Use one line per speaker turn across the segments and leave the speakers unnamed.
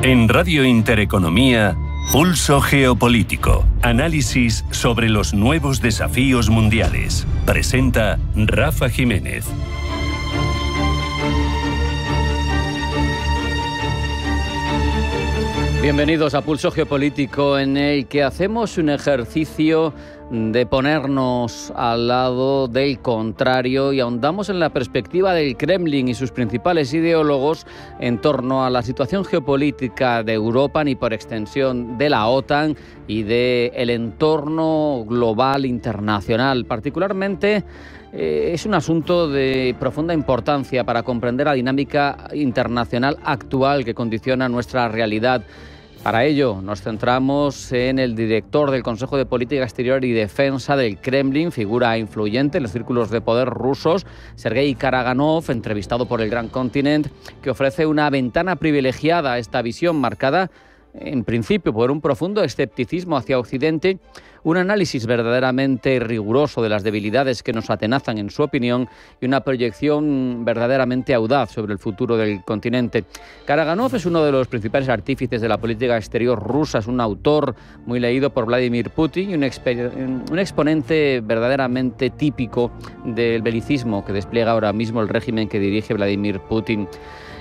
En Radio Intereconomía, Pulso Geopolítico. Análisis sobre los nuevos desafíos mundiales. Presenta Rafa Jiménez.
Bienvenidos a Pulso Geopolítico, en el que hacemos un ejercicio de ponernos al lado del contrario y ahondamos en la perspectiva del Kremlin y sus principales ideólogos en torno a la situación geopolítica de Europa y por extensión de la OTAN y del entorno global internacional. Particularmente es un asunto de profunda importancia para comprender la dinámica internacional actual que condiciona nuestra realidad. Para ello nos centramos en el director del Consejo de Política Exterior y Defensa del Kremlin, figura influyente en los círculos de poder rusos, Sergei Karaganov, entrevistado por El Gran Continent, que ofrece una ventana privilegiada a esta visión marcada en principio por un profundo escepticismo hacia Occidente, un análisis verdaderamente riguroso de las debilidades que nos atenazan en su opinión y una proyección verdaderamente audaz sobre el futuro del continente. Karaganov es uno de los principales artífices de la política exterior rusa, es un autor muy leído por Vladimir Putin y un exponente verdaderamente típico del belicismo que despliega ahora mismo el régimen que dirige Vladimir Putin.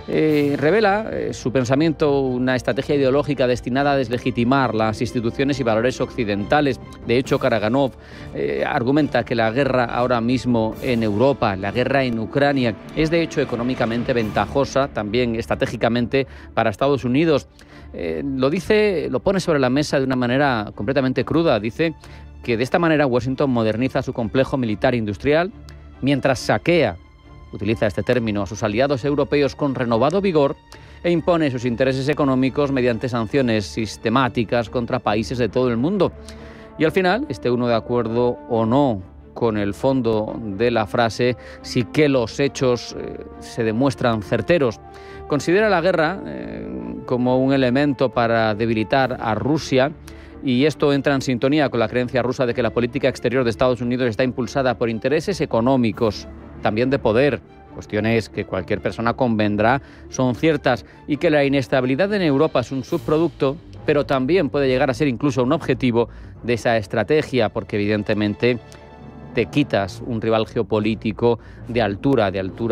Revela su pensamiento una estrategia ideológica destinada a deslegitimar las instituciones y valores occidentales. De hecho, Karaganov argumenta que la guerra ahora mismo en Europa, la guerra en Ucrania, es de hecho económicamente ventajosa, también estratégicamente para Estados Unidos. Lo pone sobre la mesa de una manera completamente cruda. Dice que de esta manera Washington moderniza su complejo militar industrial mientras saquea, utiliza este término, a sus aliados europeos con renovado vigor e impone sus intereses económicos mediante sanciones sistemáticas contra países de todo el mundo. Y al final, esté uno de acuerdo o no con el fondo de la frase, sí que los hechos se demuestran certeros. Considera la guerra como un elemento para debilitar a Rusia, y esto entra en sintonía con la creencia rusa de que la política exterior de Estados Unidos está impulsada por intereses económicos, también de poder, cuestiones que cualquier persona convendrá son ciertas, y que la inestabilidad en Europa es un subproducto, pero también puede llegar a ser incluso un objetivo de esa estrategia, porque evidentemente te quitas un rival geopolítico de altura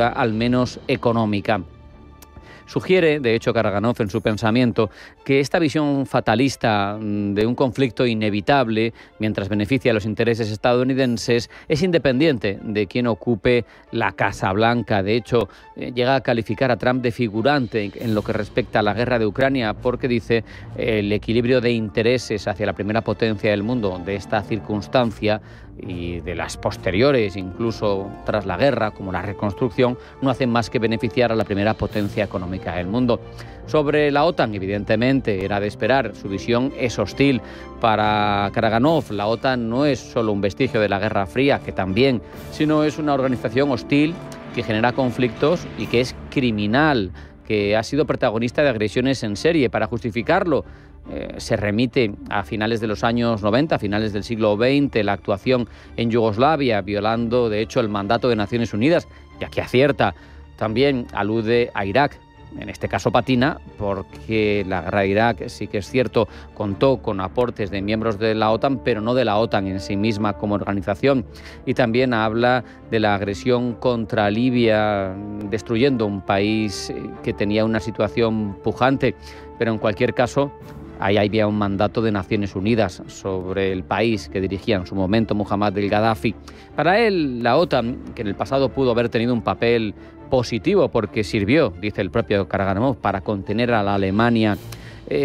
al menos económica. Sugiere, de hecho, Karaganov en su pensamiento, que esta visión fatalista de un conflicto inevitable, mientras beneficia a los intereses estadounidenses, es independiente de quien ocupe la Casa Blanca. De hecho, llega a calificar a Trump de figurante en lo que respecta a la guerra de Ucrania, porque dice el equilibrio de intereses hacia la primera potencia del mundo de esta circunstancia y de las posteriores, incluso tras la guerra, como la reconstrucción, no hacen más que beneficiar a la primera potencia económica del mundo. Sobre la OTAN, evidentemente, era de esperar, su visión es hostil. Para Karaganov, la OTAN no es solo un vestigio de la Guerra Fría, que también, sino es una organización hostil que genera conflictos y que es criminal, que ha sido protagonista de agresiones en serie. Para justificarlo, se remite a finales de los años 90, a finales del siglo XX, la actuación en Yugoslavia, violando de hecho el mandato de Naciones Unidas, y aquí acierta. También alude a Irak, en este caso patina, porque la guerra de Irak, sí que es cierto, contó con aportes de miembros de la OTAN, pero no de la OTAN en sí misma como organización. Y también habla de la agresión contra Libia, destruyendo un país que tenía una situación pujante, pero en cualquier caso, ahí había un mandato de Naciones Unidas sobre el país que dirigía en su momento Muhammad el-Gaddafi. Para él, la OTAN, que en el pasado pudo haber tenido un papel positivo porque sirvió, dice el propio Karaganov, para contener a la Alemania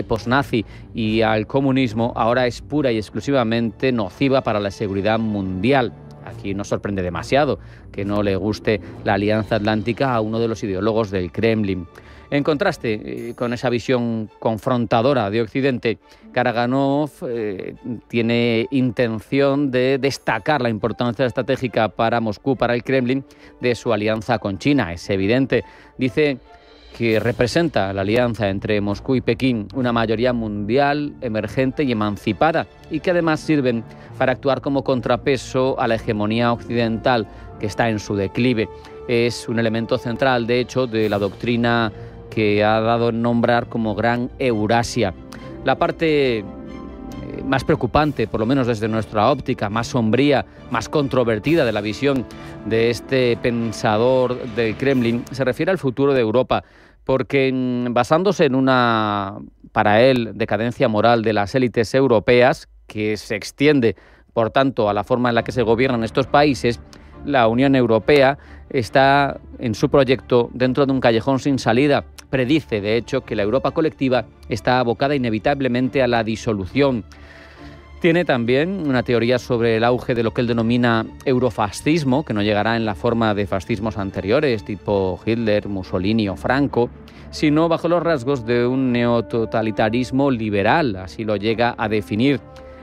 posnazi y al comunismo, ahora es pura y exclusivamente nociva para la seguridad mundial. Aquí no sorprende demasiado que no le guste la Alianza Atlántica a uno de los ideólogos del Kremlin. En contraste con esa visión confrontadora de Occidente, Karaganov tiene intención de destacar la importancia estratégica para Moscú, para el Kremlin, de su alianza con China. Es evidente. Dice que representa la alianza entre Moscú y Pekín una mayoría mundial, emergente y emancipada, y que además sirven para actuar como contrapeso a la hegemonía occidental que está en su declive. Es un elemento central, de hecho, de la doctrina que ha dado en nombrar como Gran Eurasia. La parte más preocupante, por lo menos desde nuestra óptica, más sombría, más controvertida de la visión de este pensador del Kremlin, se refiere al futuro de Europa, porque basándose en una, para él, decadencia moral de las élites europeas, que se extiende, por tanto, a la forma en la que se gobiernan estos países, la Unión Europea está en su proyecto dentro de un callejón sin salida. Predice, de hecho, que la Europa colectiva está abocada inevitablemente a la disolución. Tiene también una teoría sobre el auge de lo que él denomina eurofascismo, que no llegará en la forma de fascismos anteriores, tipo Hitler, Mussolini o Franco, sino bajo los rasgos de un neototalitarismo liberal, así lo llega a definir.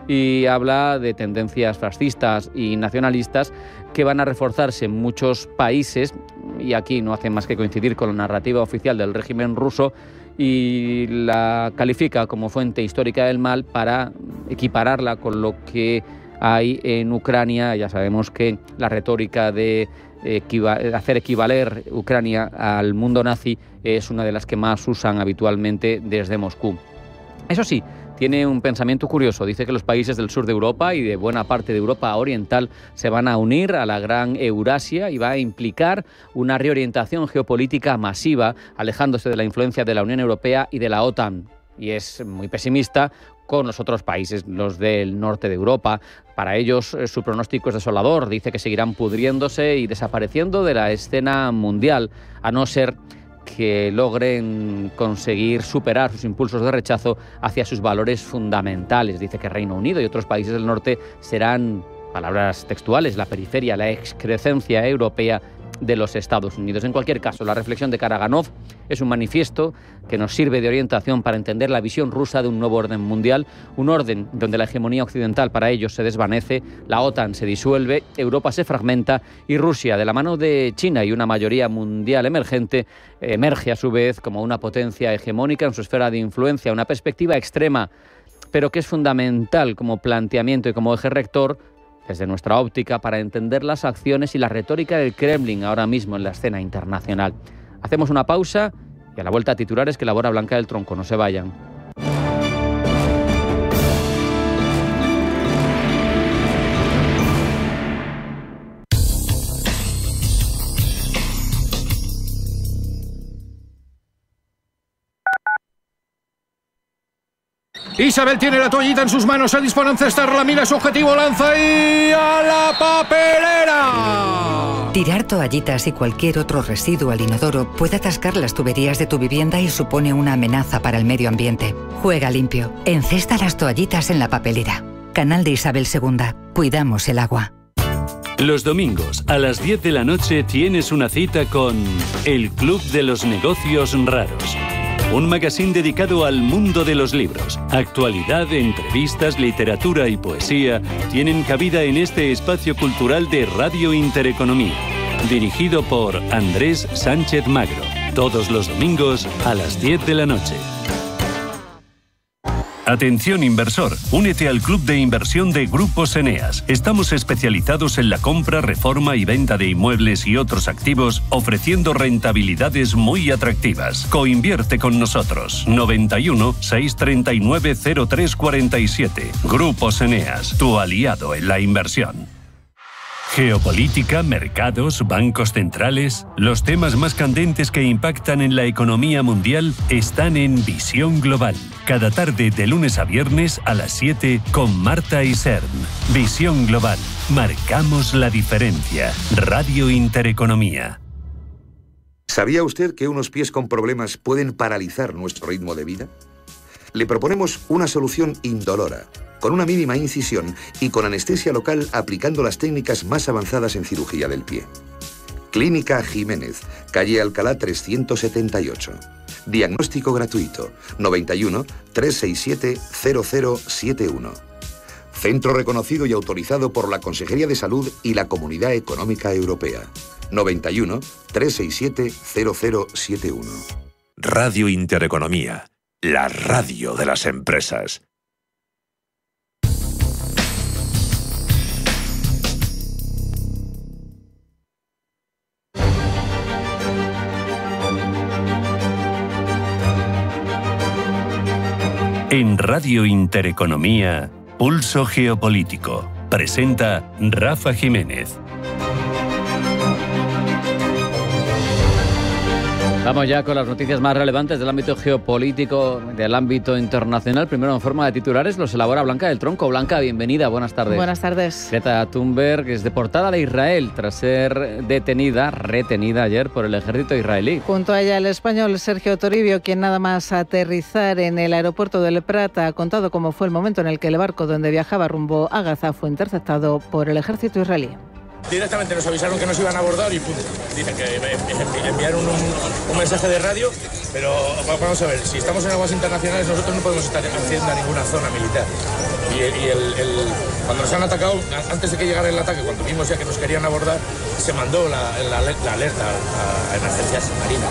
Y habla de tendencias fascistas y nacionalistas que van a reforzarse en muchos países, y aquí no hace más que coincidir con la narrativa oficial del régimen ruso, y la califica como fuente histórica del mal para equipararla con lo que hay en Ucrania. Ya sabemos que la retórica de hacer equivaler Ucrania al mundo nazi es una de las que más usan habitualmente desde Moscú. Eso sí, tiene un pensamiento curioso. Dice que los países del sur de Europa y de buena parte de Europa oriental se van a unir a la Gran Eurasia y va a implicar una reorientación geopolítica masiva, alejándose de la influencia de la Unión Europea y de la OTAN. Y es muy pesimista con los otros países, los del norte de Europa. Para ellos su pronóstico es desolador. Dice que seguirán pudriéndose y desapareciendo de la escena mundial, a no ser que logren conseguir superar sus impulsos de rechazo hacia sus valores fundamentales. Dice que Reino Unido y otros países del norte serán, palabras textuales, la periferia, la excrecencia europea de los Estados Unidos. En cualquier caso, la reflexión de Karaganov es un manifiesto que nos sirve de orientación para entender la visión rusa de un nuevo orden mundial, un orden donde la hegemonía occidental para ellos se desvanece, la OTAN se disuelve, Europa se fragmenta y Rusia, de la mano de China y una mayoría mundial emergente, emerge a su vez como una potencia hegemónica en su esfera de influencia, una perspectiva extrema, pero que es fundamental como planteamiento y como eje rector desde nuestra óptica para entender las acciones y la retórica del Kremlin ahora mismo en la escena internacional. Hacemos una pausa y a la vuelta titulares que elabora Blanca del Tronco. No se vayan.
Isabel tiene la toallita en sus manos, se dispone a encestarla, mira su objetivo, lanza y ¡a la papelera!
Tirar toallitas y cualquier otro residuo al inodoro puede atascar las tuberías de tu vivienda y supone una amenaza para el medio ambiente. Juega limpio. Encesta las toallitas en la papelera. Canal de Isabel II. Cuidamos el agua.
Los domingos a las 10 de la noche tienes una cita con El Club de los Negocios Raros. Un magazine dedicado al mundo de los libros. Actualidad, entrevistas, literatura y poesía tienen cabida en este espacio cultural de Radio Intereconomía. Dirigido por Andrés Sánchez Magro. Todos los domingos a las 10 de la noche. Atención inversor, únete al club de inversión de Grupos Eneas. Estamos especializados en la compra, reforma y venta de inmuebles y otros activos, ofreciendo rentabilidades muy atractivas. Coinvierte con nosotros. 91 639 0347. Grupos Eneas, tu aliado en la inversión. Geopolítica, mercados, bancos centrales. Los temas más candentes que impactan en la economía mundial están en Visión Global. Cada tarde de lunes a viernes a las 7 con Marta Isern. Visión Global. Marcamos la diferencia. Radio Intereconomía.
¿Sabía usted que unos pies con problemas pueden paralizar nuestro ritmo de vida? Le proponemos una solución indolora, con una mínima incisión y con anestesia local aplicando las técnicas más avanzadas en cirugía del pie. Clínica Jiménez, calle Alcalá 378. Diagnóstico gratuito, 91 367 0071. Centro reconocido y autorizado por la Consejería de Salud y la Comunidad Económica Europea. 91 367 0071.
Radio Intereconomía, la radio de las empresas.
En Radio Intereconomía, Pulso Geopolítico. Presenta Rafa Jiménez.
Vamos ya con las noticias más relevantes del ámbito geopolítico, del ámbito internacional. Primero, en forma de titulares, los elabora Blanca del Tronco. Blanca, bienvenida, buenas tardes.
Buenas tardes.
Greta Thunberg es deportada de Israel tras ser retenida ayer por el ejército israelí.
Junto a ella el español Sergio Toribio, quien nada más aterrizar en el aeropuerto del Prat ha contado cómo fue el momento en el que el barco donde viajaba rumbo a Gaza fue interceptado por el ejército israelí.
Directamente nos avisaron que nos iban a abordar y punto. Dicen que enviaron un mensaje de radio, pero vamos a ver, si estamos en aguas internacionales nosotros no podemos estar accediendo a ninguna zona militar. Cuando nos han atacado, antes de que llegara el ataque, cuando vimos ya que nos querían abordar, se mandó la alerta a emergencias marinas.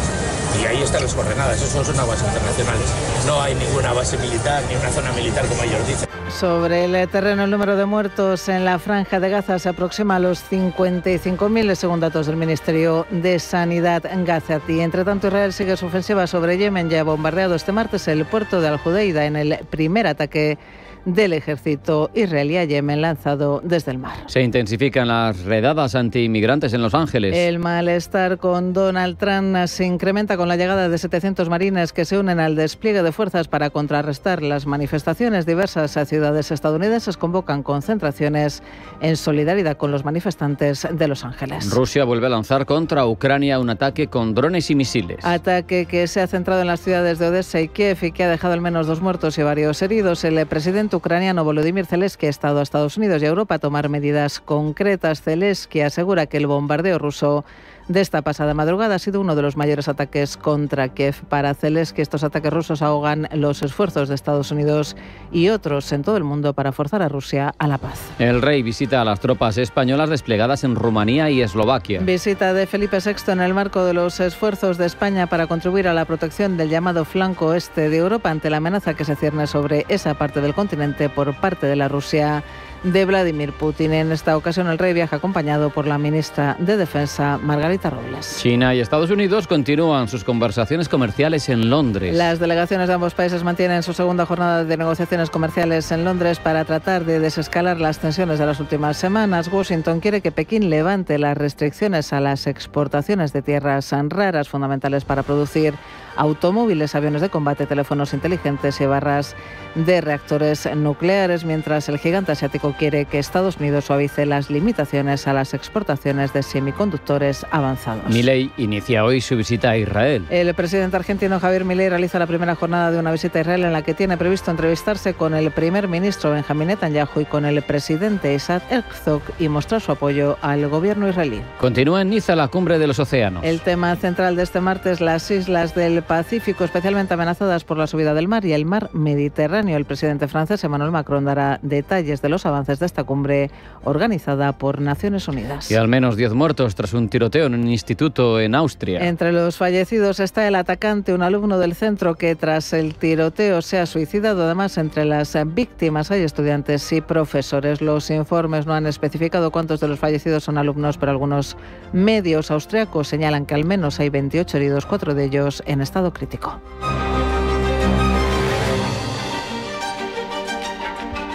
Y ahí están las coordenadas, eso son aguas internacionales. No hay ninguna base militar ni una zona militar como ellos dicen.
Sobre el terreno, el número de muertos en la franja de Gaza se aproxima a los 55.000, según datos del Ministerio de Sanidad Gazatí. Entre tanto, Israel sigue su ofensiva sobre Yemen. Ya ha bombardeado este martes el puerto de Al-Judeida en el primer ataque del ejército israelí a Yemen lanzado desde el mar.
Se intensifican las redadas anti-inmigrantes en Los Ángeles.
El malestar con Donald Trump se incrementa con la llegada de 700 marines que se unen al despliegue de fuerzas para contrarrestar las manifestaciones. Diversas ciudades estadounidenses convocan concentraciones en solidaridad con los manifestantes de Los Ángeles.
Rusia vuelve a lanzar contra Ucrania un ataque con drones y misiles.
Ataque que se ha centrado en las ciudades de Odessa y Kiev y que ha dejado al menos 2 muertos y varios heridos. El presidente ucraniano Volodymyr Zelensky ha estado a Estados Unidos y a Europa a tomar medidas concretas. Zelensky asegura que el bombardeo ruso de esta pasada madrugada ha sido uno de los mayores ataques contra Kiev. Para Zelensky, estos ataques rusos ahogan los esfuerzos de Estados Unidos y otros en todo el mundo para forzar a Rusia a la paz.
El rey visita a las tropas españolas desplegadas en Rumanía y Eslovaquia.
Visita de Felipe VI en el marco de los esfuerzos de España para contribuir a la protección del llamado flanco este de Europa ante la amenaza que se cierne sobre esa parte del continente por parte de la Rusia de Vladimir Putin. En esta ocasión el rey viaja acompañado por la ministra de Defensa, Margarita Robles.
China y Estados Unidos continúan sus conversaciones comerciales en Londres.
Las delegaciones de ambos países mantienen su segunda jornada de negociaciones comerciales en Londres para tratar de desescalar las tensiones de las últimas semanas. Washington quiere que Pekín levante las restricciones a las exportaciones de tierras raras fundamentales para producir automóviles, aviones de combate, teléfonos inteligentes y barras de reactores nucleares, mientras el gigante asiático quiere que Estados Unidos suavice las limitaciones a las exportaciones de semiconductores avanzados.
Milei inicia hoy su visita a Israel.
El presidente argentino Javier Milei realiza la primera jornada de una visita a Israel en la que tiene previsto entrevistarse con el primer ministro Benjamin Netanyahu y con el presidente Isaac Herzog y mostrar su apoyo al gobierno israelí.
Continúa en Niza la cumbre de los océanos.
El tema central de este martes, las islas del Pacífico, especialmente amenazadas por la subida del mar, y el mar Mediterráneo. El presidente francés Emmanuel Macron dará detalles de los avances de esta cumbre organizada por Naciones Unidas.
Y al menos 10 muertos tras un tiroteo en un instituto en Austria.
Entre los fallecidos está el atacante, un alumno del centro que tras el tiroteo se ha suicidado. Además, entre las víctimas hay estudiantes y profesores. Los informes no han especificado cuántos de los fallecidos son alumnos, pero algunos medios austriacos señalan que al menos hay 28 heridos, 4 de ellos en estado crítico.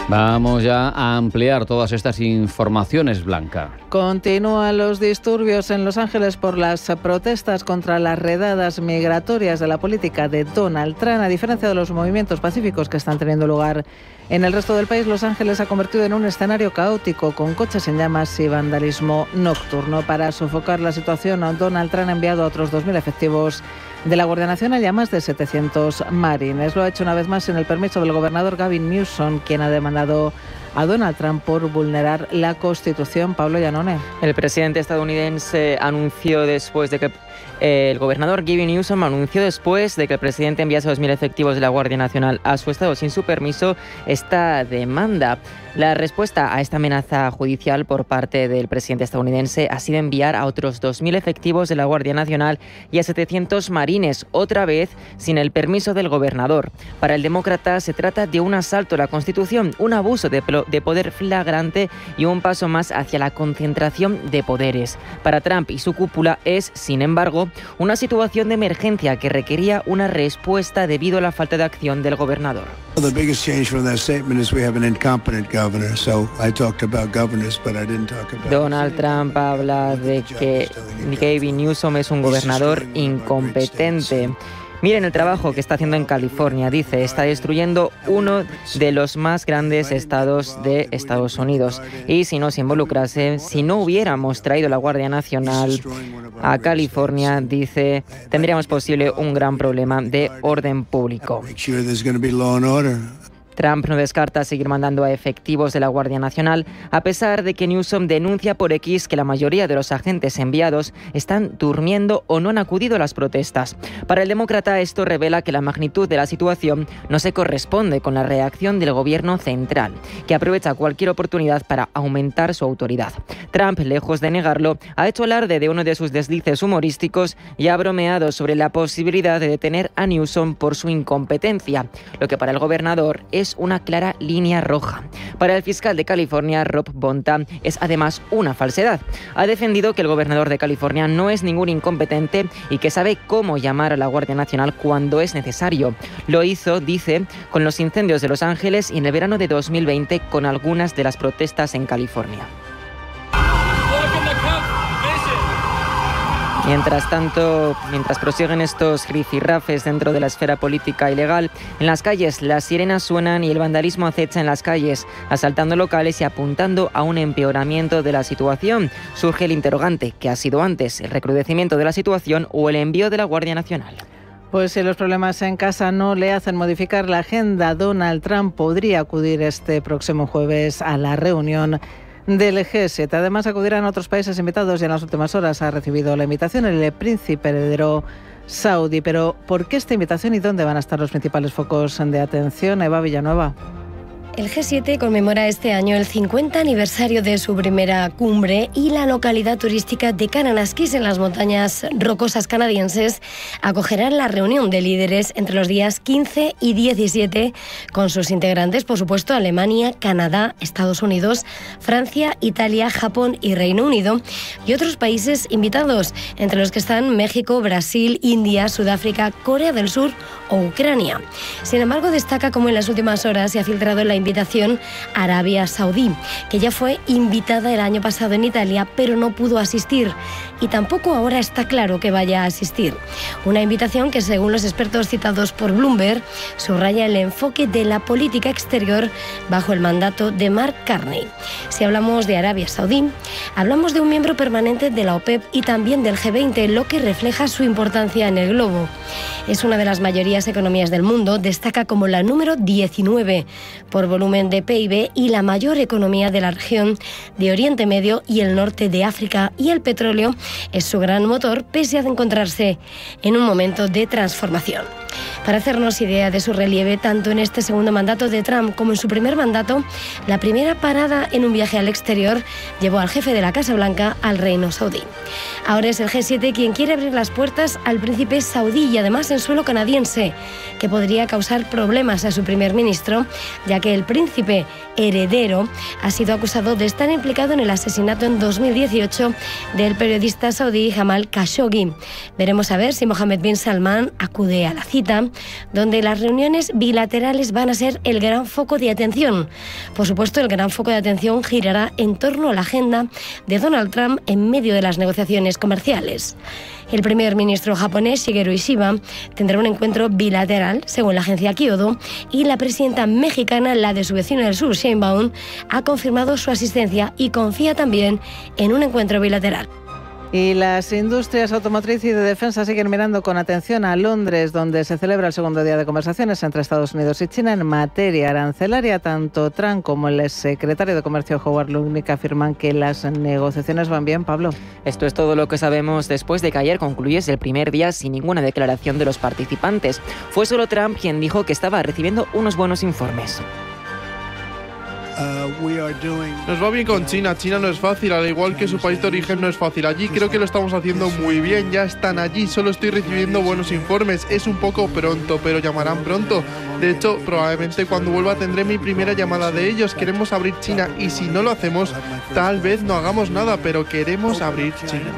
Vamos ya a ampliar todas estas informaciones, Blanca.
Continúan los disturbios en Los Ángeles por las protestas contra las redadas migratorias de la política de Donald Trump. A diferencia de los movimientos pacíficos que están teniendo lugar en el resto del país, Los Ángeles se ha convertido en un escenario caótico con coches en llamas y vandalismo nocturno. Para sofocar la situación, Donald Trump ha enviado a otros 2.000 efectivos de la Guardia Nacional y a más de 700 marines. Lo ha hecho una vez más sin el permiso del gobernador Gavin Newsom, quien ha demandado a Donald Trump por vulnerar la Constitución. Pablo Llanone.
El presidente estadounidense anunció después de que el gobernador Gavin Newsom anunció después de que el presidente enviase 2.000 efectivos de la Guardia Nacional a su estado sin su permiso esta demanda. La respuesta a esta amenaza judicial por parte del presidente estadounidense ha sido enviar a otros 2.000 efectivos de la Guardia Nacional y a 700 marines, otra vez sin el permiso del gobernador. Para el demócrata se trata de un asalto a la Constitución, un abuso de abuso de poder flagrante y un paso más hacia la concentración de poderes. Para Trump y su cúpula es, sin embargo, una situación de emergencia que requería una respuesta debido a la falta de acción del gobernador. Donald Trump habla de que Gavin Newsom es un gobernador incompetente. Miren el trabajo que está haciendo en California, dice, está destruyendo uno de los más grandes estados de Estados Unidos. Y si no se involucrase, si no hubiéramos traído la Guardia Nacional a California, dice, tendríamos posible un gran problema de orden público. Trump no descarta seguir mandando a efectivos de la Guardia Nacional, a pesar de que Newsom denuncia por X que la mayoría de los agentes enviados están durmiendo o no han acudido a las protestas. Para el demócrata, esto revela que la magnitud de la situación no se corresponde con la reacción del gobierno central, que aprovecha cualquier oportunidad para aumentar su autoridad. Trump, lejos de negarlo, ha hecho alarde de uno de sus deslices humorísticos y ha bromeado sobre la posibilidad de detener a Newsom por su incompetencia, lo que para el gobernador es una clara línea roja. Para el fiscal de California, Rob Bonta, es además una falsedad. Ha defendido que el gobernador de California no es ningún incompetente y que sabe cómo llamar a la Guardia Nacional cuando es necesario. Lo hizo, dice, con los incendios de Los Ángeles y en el verano de 2020 con algunas de las protestas en California. Mientras tanto, mientras prosiguen estos rifirrafes dentro de la esfera política y legal, en las calles las sirenas suenan y el vandalismo acecha en las calles, asaltando locales y apuntando a un empeoramiento de la situación. Surge el interrogante, ¿qué ha sido antes, el recrudecimiento de la situación o el envío de la Guardia Nacional?
Pues si los problemas en casa no le hacen modificar la agenda, Donald Trump podría acudir este próximo jueves a la reunión del G7. Además, acudirán otros países invitados y en las últimas horas ha recibido la invitación el príncipe heredero saudí. Pero, ¿por qué esta invitación y dónde van a estar los principales focos de atención? Eva Villanueva.
El G7 conmemora este año el 50 aniversario de su primera cumbre y la localidad turística de Kananaskis, en las montañas rocosas canadienses, acogerá la reunión de líderes entre los días 15 y 17 con sus integrantes, por supuesto, Alemania, Canadá, Estados Unidos, Francia, Italia, Japón y Reino Unido, y otros países invitados, entre los que están México, Brasil, India, Sudáfrica, Corea del Sur o Ucrania. Sin embargo, destaca cómo en las últimas horas se ha filtrado en la invitación Arabia Saudí, que ya fue invitada el año pasado en Italia, pero no pudo asistir. Y tampoco ahora está claro que vaya a asistir. Una invitación que, según los expertos citados por Bloomberg, subraya el enfoque de la política exterior bajo el mandato de Mark Carney. Si hablamos de Arabia Saudí, hablamos de un miembro permanente de la OPEP y también del G20, lo que refleja su importancia en el globo. Es una de las mayorías economías del mundo, destaca como la número 19 por volumen de PIB y la mayor economía de la región de Oriente Medio y el norte de África, y el petróleo es su gran motor pese a encontrarse en un momento de transformación. Para hacernos idea de su relieve, tanto en este segundo mandato de Trump como en su primer mandato, la primera parada en un viaje al exterior llevó al jefe de la Casa Blanca al Reino Saudí. Ahora es el G7 quien quiere abrir las puertas al príncipe saudí y además en suelo canadiense, que podría causar problemas a su primer ministro, ya que el príncipe heredero ha sido acusado de estar implicado en el asesinato en 2018 del periodista saudí Jamal Khashoggi. Veremos a ver si Mohammed bin Salman acude a la cita, donde las reuniones bilaterales van a ser el gran foco de atención. Por supuesto, el gran foco de atención girará en torno a la agenda de Donald Trump en medio de las negociaciones comerciales. El primer ministro japonés, Shigeru Ishiba, tendrá un encuentro bilateral, según la agencia Kyodo, y la presidenta mexicana, la de su vecino del sur, Sheinbaum, ha confirmado su asistencia y confía también en un encuentro bilateral.
Y las industrias automotriz y de defensa siguen mirando con atención a Londres, donde se celebra el segundo día de conversaciones entre Estados Unidos y China en materia arancelaria. Tanto Trump como el secretario de Comercio, Howard Lutnick, afirman que las negociaciones van bien. Pablo.
Esto es todo lo que sabemos después de que ayer concluyese el primer día sin ninguna declaración de los participantes. Fue solo Trump quien dijo que estaba recibiendo unos buenos informes.
Nos va bien con China. China no es fácil, al igual que su país de origen no es fácil. Allí creo que lo estamos haciendo muy bien. Ya están allí, solo estoy recibiendo buenos informes. Es un poco pronto, pero llamarán pronto. De hecho, probablemente cuando vuelva tendré mi primera llamada de ellos. Queremos abrir China y si no lo hacemos, tal vez no hagamos nada, pero queremos abrir China.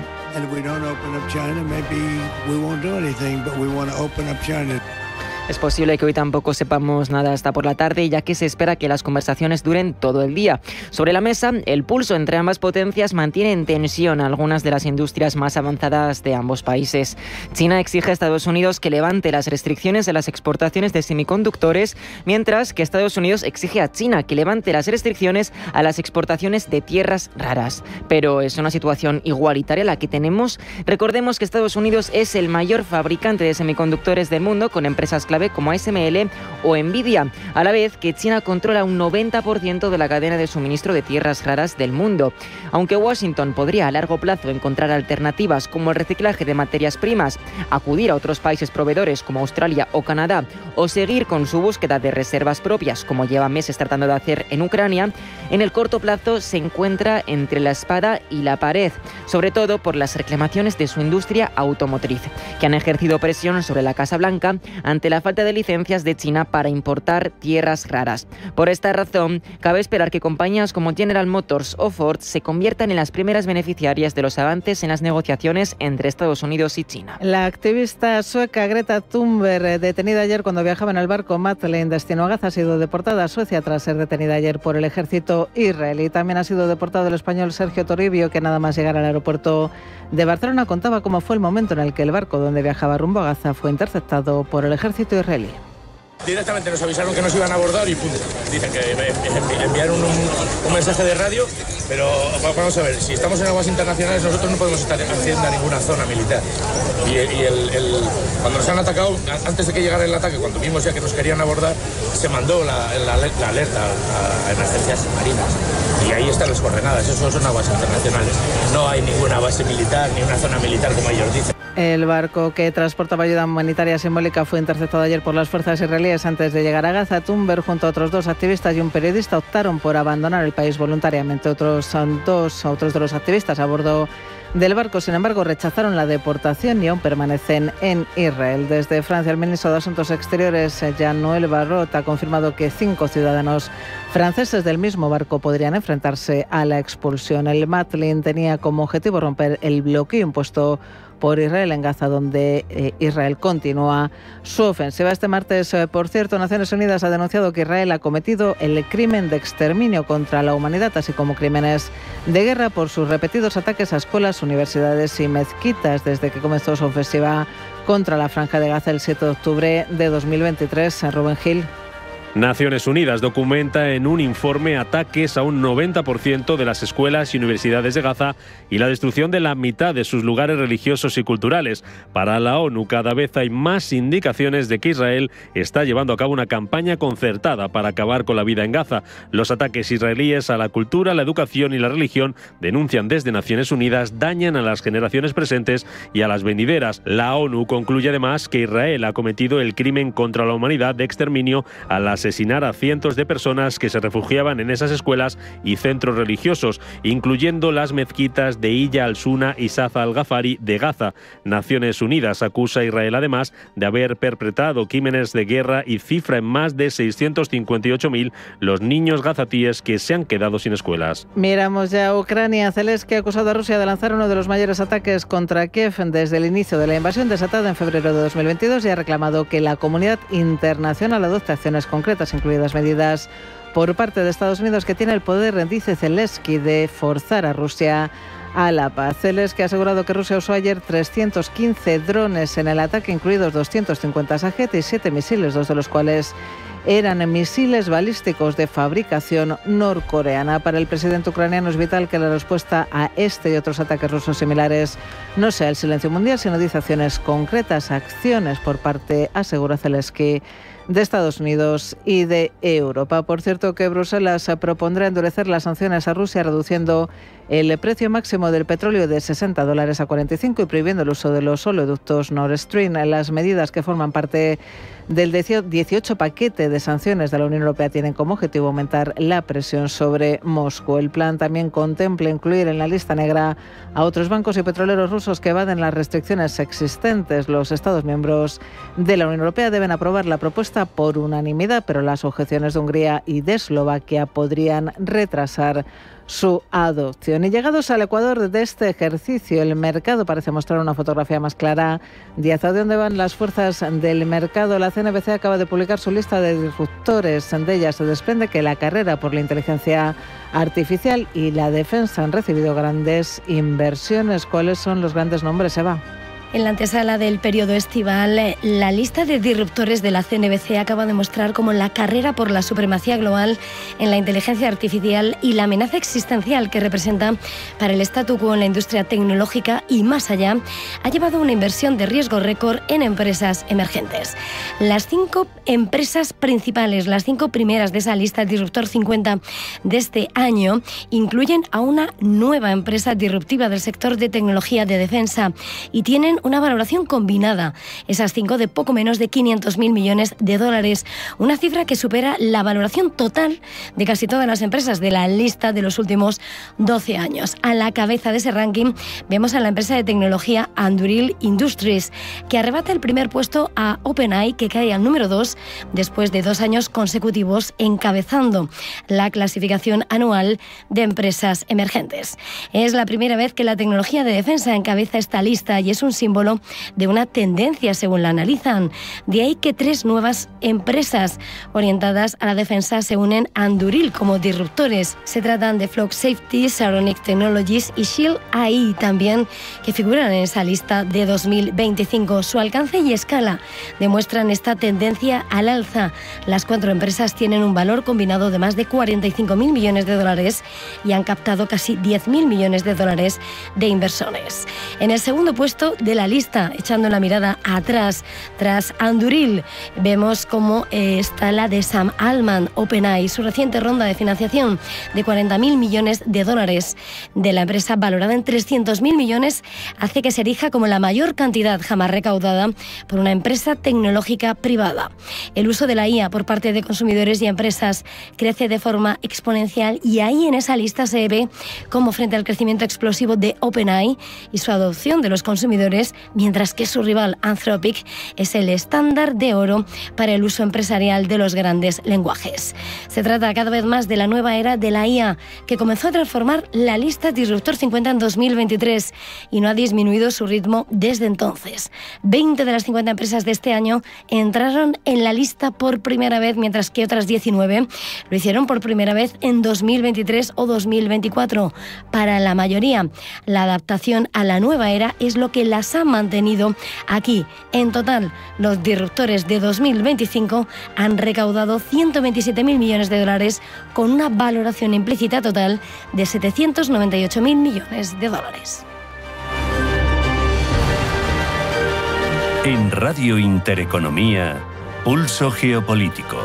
Es posible que hoy tampoco sepamos nada hasta por la tarde, ya que se espera que las conversaciones duren todo el día. Sobre la mesa, el pulso entre ambas potencias mantiene en tensión algunas de las industrias más avanzadas de ambos países. China exige a Estados Unidos que levante las restricciones a las exportaciones de semiconductores, mientras que Estados Unidos exige a China que levante las restricciones a las exportaciones de tierras raras. Pero es una situación igualitaria la que tenemos. Recordemos que Estados Unidos es el mayor fabricante de semiconductores del mundo, con empresas clave como ASML o Nvidia, a la vez que China controla un 90% de la cadena de suministro de tierras raras del mundo. Aunque Washington podría a largo plazo encontrar alternativas como el reciclaje de materias primas, acudir a otros países proveedores como Australia o Canadá, o seguir con su búsqueda de reservas propias, como lleva meses tratando de hacer en Ucrania, en el corto plazo se encuentra entre la espada y la pared, sobre todo por las reclamaciones de su industria automotriz, que han ejercido presión sobre la Casa Blanca ante la falta de licencias de China para importar tierras raras. Por esta razón, cabe esperar que compañías como General Motors o Ford se conviertan en las primeras beneficiarias de los avances en las negociaciones entre Estados Unidos y China.
La activista sueca Greta Thunberg, detenida ayer cuando viajaba en el barco Madeleine destino a Gaza, ha sido deportada a Suecia tras ser detenida ayer por el ejército israelí. También ha sido deportado el español Sergio Toribio, que nada más llegar al aeropuerto de Barcelona contaba cómo fue el momento en el que el barco donde viajaba rumbo a Gaza fue interceptado por el ejército israelí.
Directamente nos avisaron que nos iban a abordar y punto. Dicen que enviaron un mensaje de radio, pero vamos a ver, si estamos en aguas internacionales nosotros no podemos estar accediendo a ninguna zona militar. Cuando nos han atacado, antes de que llegara el ataque, cuando vimos ya que nos querían abordar, se mandó la alerta a emergencias marinas. Y ahí están las coordenadas, eso son aguas internacionales. No hay ninguna base militar ni una zona militar como ellos dicen.
El barco que transportaba ayuda humanitaria simbólica fue interceptado ayer por las fuerzas israelíes antes de llegar a Gaza. Thunberg, junto a otros dos activistas y un periodista, optaron por abandonar el país voluntariamente. Otros de los activistas a bordo del barco, sin embargo, rechazaron la deportación y aún permanecen en Israel. Desde Francia, el ministro de Asuntos Exteriores, Jean-Noël Barrot, ha confirmado que 5 ciudadanos franceses del mismo barco podrían enfrentarse a la expulsión. El Madeleine tenía como objetivo romper el bloqueo impuesto por Israel en Gaza, donde Israel continúa su ofensiva. Este martes, por cierto, Naciones Unidas ha denunciado que Israel ha cometido el crimen de exterminio contra la humanidad, así como crímenes de guerra por sus repetidos ataques a escuelas, universidades y mezquitas desde que comenzó su ofensiva contra la Franja de Gaza el 7 de octubre de 2023. Rubén Gil.
Naciones Unidas documenta en un informe ataques a un 90% de las escuelas y universidades de Gaza y la destrucción de la mitad de sus lugares religiosos y culturales. Para la ONU, cada vez hay más indicaciones de que Israel está llevando a cabo una campaña concertada para acabar con la vida en Gaza. Los ataques israelíes a la cultura, la educación y la religión, denuncian desde Naciones Unidas, dañan a las generaciones presentes y a las venideras. La ONU concluye además que Israel ha cometido el crimen contra la humanidad de exterminio al asesinar a cientos de personas que se refugiaban en esas escuelas y centros religiosos, incluyendo las mezquitas de Illa al-Suna y Safa al-Ghafari de Gaza. Naciones Unidas acusa a Israel además de haber perpetrado crímenes de guerra y cifra en más de 658.000 los niños gazatíes que se han quedado sin escuelas.
Miramos ya a Ucrania. Zelensky ha acusado a Rusia de lanzar uno de los mayores ataques contra Kiev desde el inicio de la invasión desatada en febrero de 2022 y ha reclamado que la comunidad internacional adopte acciones concretas, incluidas medidas por parte de Estados Unidos, que tiene el poder, dice Zelensky, de forzar a Rusia a la paz. Zelensky ha asegurado que Rusia usó ayer 315 drones en el ataque, incluidos 250 Shahed y 7 misiles, 2 de los cuales eran misiles balísticos de fabricación norcoreana. Para el presidente ucraniano es vital que la respuesta a este y otros ataques rusos similares no sea el silencio mundial, sino dice acciones concretas, acciones por parte, asegura Zelensky, de Estados Unidos y de Europa. Por cierto, que Bruselas propondrá endurecer las sanciones a Rusia, reduciendo el precio máximo del petróleo de $60 a 45 y prohibiendo el uso de los oleoductos Nord Stream. Las medidas que forman parte del 18 paquete de sanciones de la Unión Europea tienen como objetivo aumentar la presión sobre Moscú. El plan también contempla incluir en la lista negra a otros bancos y petroleros rusos que evaden las restricciones existentes. Los Estados miembros de la Unión Europea deben aprobar la propuesta por unanimidad, pero las objeciones de Hungría y de Eslovaquia podrían retrasar su adopción. Y llegados al ecuador de este ejercicio, el mercado parece mostrar una fotografía más clara de hacia dónde van las fuerzas del mercado. La CNBC acaba de publicar su lista de disruptores. De ella se desprende que la carrera por la inteligencia artificial y la defensa han recibido grandes inversiones. ¿Cuáles son los grandes nombres, Eva?
En la antesala del periodo estival, la lista de disruptores de la CNBC acaba de mostrar cómo la carrera por la supremacía global en la inteligencia artificial y la amenaza existencial que representa para el statu quo en la industria tecnológica y más allá ha llevado a una inversión de riesgo récord en empresas emergentes. Las 5 empresas principales, las 5 primeras de esa lista Disruptor 50 de este año, incluyen a una nueva empresa disruptiva del sector de tecnología de defensa y tienen una valoración combinada, esas 5 de poco menos de 500.000 millones de dólares, una cifra que supera la valoración total de casi todas las empresas de la lista de los últimos 12 años. A la cabeza de ese ranking vemos a la empresa de tecnología Anduril Industries, que arrebata el primer puesto a OpenAI, que cae al número 2 después de 2 años consecutivos encabezando la clasificación anual de empresas emergentes. Es la primera vez que la tecnología de defensa encabeza esta lista y es un símbolo de una tendencia según la analizan. De ahí que 3 nuevas empresas orientadas a la defensa se unen a Anduril como disruptores. Se tratan de Flock Safety, Saronic Technologies y Shield AI también, que figuran en esa lista de 2025. Su alcance y escala demuestran esta tendencia al alza. Las 4 empresas tienen un valor combinado de más de 45.000 millones de dólares y han captado casi 10.000 millones de dólares de inversores. En el segundo puesto de la lista, echando la mirada atrás, tras Anduril, vemos cómo está la de Sam Altman, OpenAI, su reciente ronda de financiación de 40.000 millones de dólares de la empresa valorada en 300.000 millones hace que se erija como la mayor cantidad jamás recaudada por una empresa tecnológica privada. El uso de la IA por parte de consumidores y empresas crece de forma exponencial y ahí en esa lista se ve cómo frente al crecimiento explosivo de OpenAI y su adopción de los consumidores, mientras que su rival Anthropic es el estándar de oro para el uso empresarial de los grandes lenguajes. Se trata cada vez más de la nueva era de la IA, que comenzó a transformar la lista Disruptor 50 en 2023 y no ha disminuido su ritmo desde entonces. 20 de las 50 empresas de este año entraron en la lista por primera vez, mientras que otras 19 lo hicieron por primera vez en 2023 o 2024. Para la mayoría, la adaptación a la nueva era es lo que las ha mantenido aquí. En total, los disruptores de 2025 han recaudado 127.000 millones de dólares con una valoración implícita total de 798.000 millones de dólares.
En Radio Intereconomía, Pulso Geopolítico.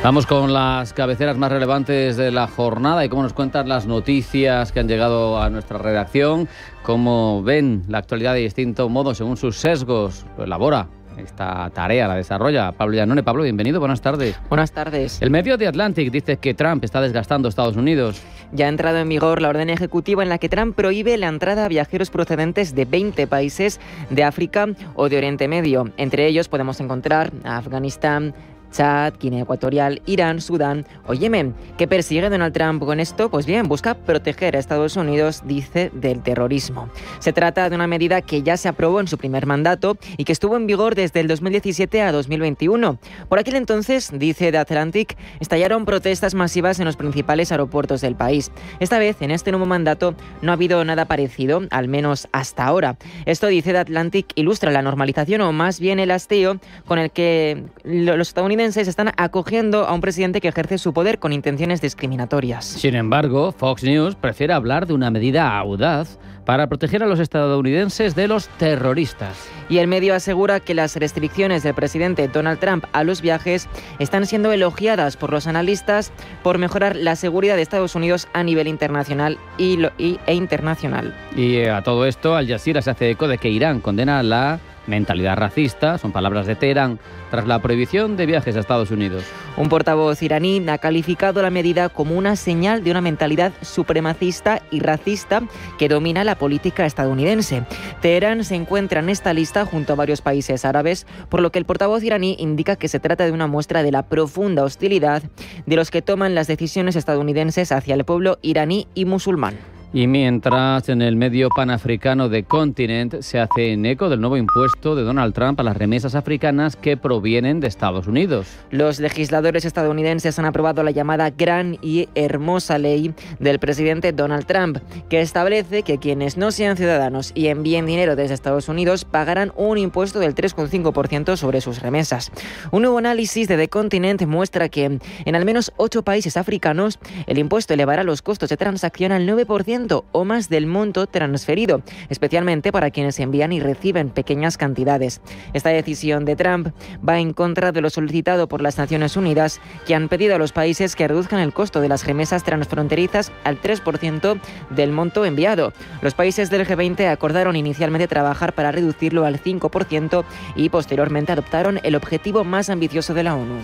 Vamos con las cabeceras más relevantes de la jornada y cómo nos cuentan las noticias que han llegado a nuestra redacción, cómo ven la actualidad de distinto modo según sus sesgos. Lo elabora esta tarea, la desarrolla Pablo Llanone. Pablo, bienvenido, buenas tardes.
Buenas tardes.
El medio The Atlantic dice que Trump está desgastando a Estados Unidos.
Ya ha entrado en vigor la orden ejecutiva en la que Trump prohíbe la entrada a viajeros procedentes de 20 países de África o de Oriente Medio. Entre ellos podemos encontrar a Afganistán, Chad, Guinea Ecuatorial, Irán, Sudán o Yemen. ¿Qué persigue Donald Trump con esto? Pues bien, busca proteger a Estados Unidos, dice, del terrorismo. Se trata de una medida que ya se aprobó en su primer mandato y que estuvo en vigor desde el 2017 a 2021. Por aquel entonces, dice The Atlantic, estallaron protestas masivas en los principales aeropuertos del país. Esta vez, en este nuevo mandato, no ha habido nada parecido, al menos hasta ahora. Esto, dice The Atlantic, ilustra la normalización o más bien el hasteo con el que los estadounidenses estadounidenses están acogiendo a un presidente que ejerce su poder con intenciones discriminatorias.
Sin embargo, Fox News prefiere hablar de una medida audaz para proteger a los estadounidenses de los terroristas.
Y el medio asegura que las restricciones del presidente Donald Trump a los viajes están siendo elogiadas por los analistas por mejorar la seguridad de Estados Unidos a nivel internacional e internacional.
Y a todo esto, Al Jazeera se hace eco de que Irán condena la mentalidad racista, son palabras de Teherán, tras la prohibición de viajes a Estados Unidos.
Un portavoz iraní ha calificado la medida como una señal de una mentalidad supremacista y racista que domina la política estadounidense. Teherán se encuentra en esta lista junto a varios países árabes, por lo que el portavoz iraní indica que se trata de una muestra de la profunda hostilidad de los que toman las decisiones estadounidenses hacia el pueblo iraní y musulmán.
Y mientras en el medio panafricano de Continent se hace eco del nuevo impuesto de Donald Trump a las remesas africanas que provienen de Estados Unidos.
Los legisladores estadounidenses han aprobado la llamada Gran y Hermosa Ley del presidente Donald Trump, que establece que quienes no sean ciudadanos y envíen dinero desde Estados Unidos pagarán un impuesto del 3,5% sobre sus remesas. Un nuevo análisis de The Continent muestra que en al menos 8 países africanos el impuesto elevará los costos de transacción al 9% o más del monto transferido, especialmente para quienes envían y reciben pequeñas cantidades. Esta decisión de Trump va en contra de lo solicitado por las Naciones Unidas, que han pedido a los países que reduzcan el costo de las remesas transfronterizas al 3% del monto enviado. Los países del G20 acordaron inicialmente trabajar para reducirlo al 5% y posteriormente adoptaron el objetivo más ambicioso de la ONU.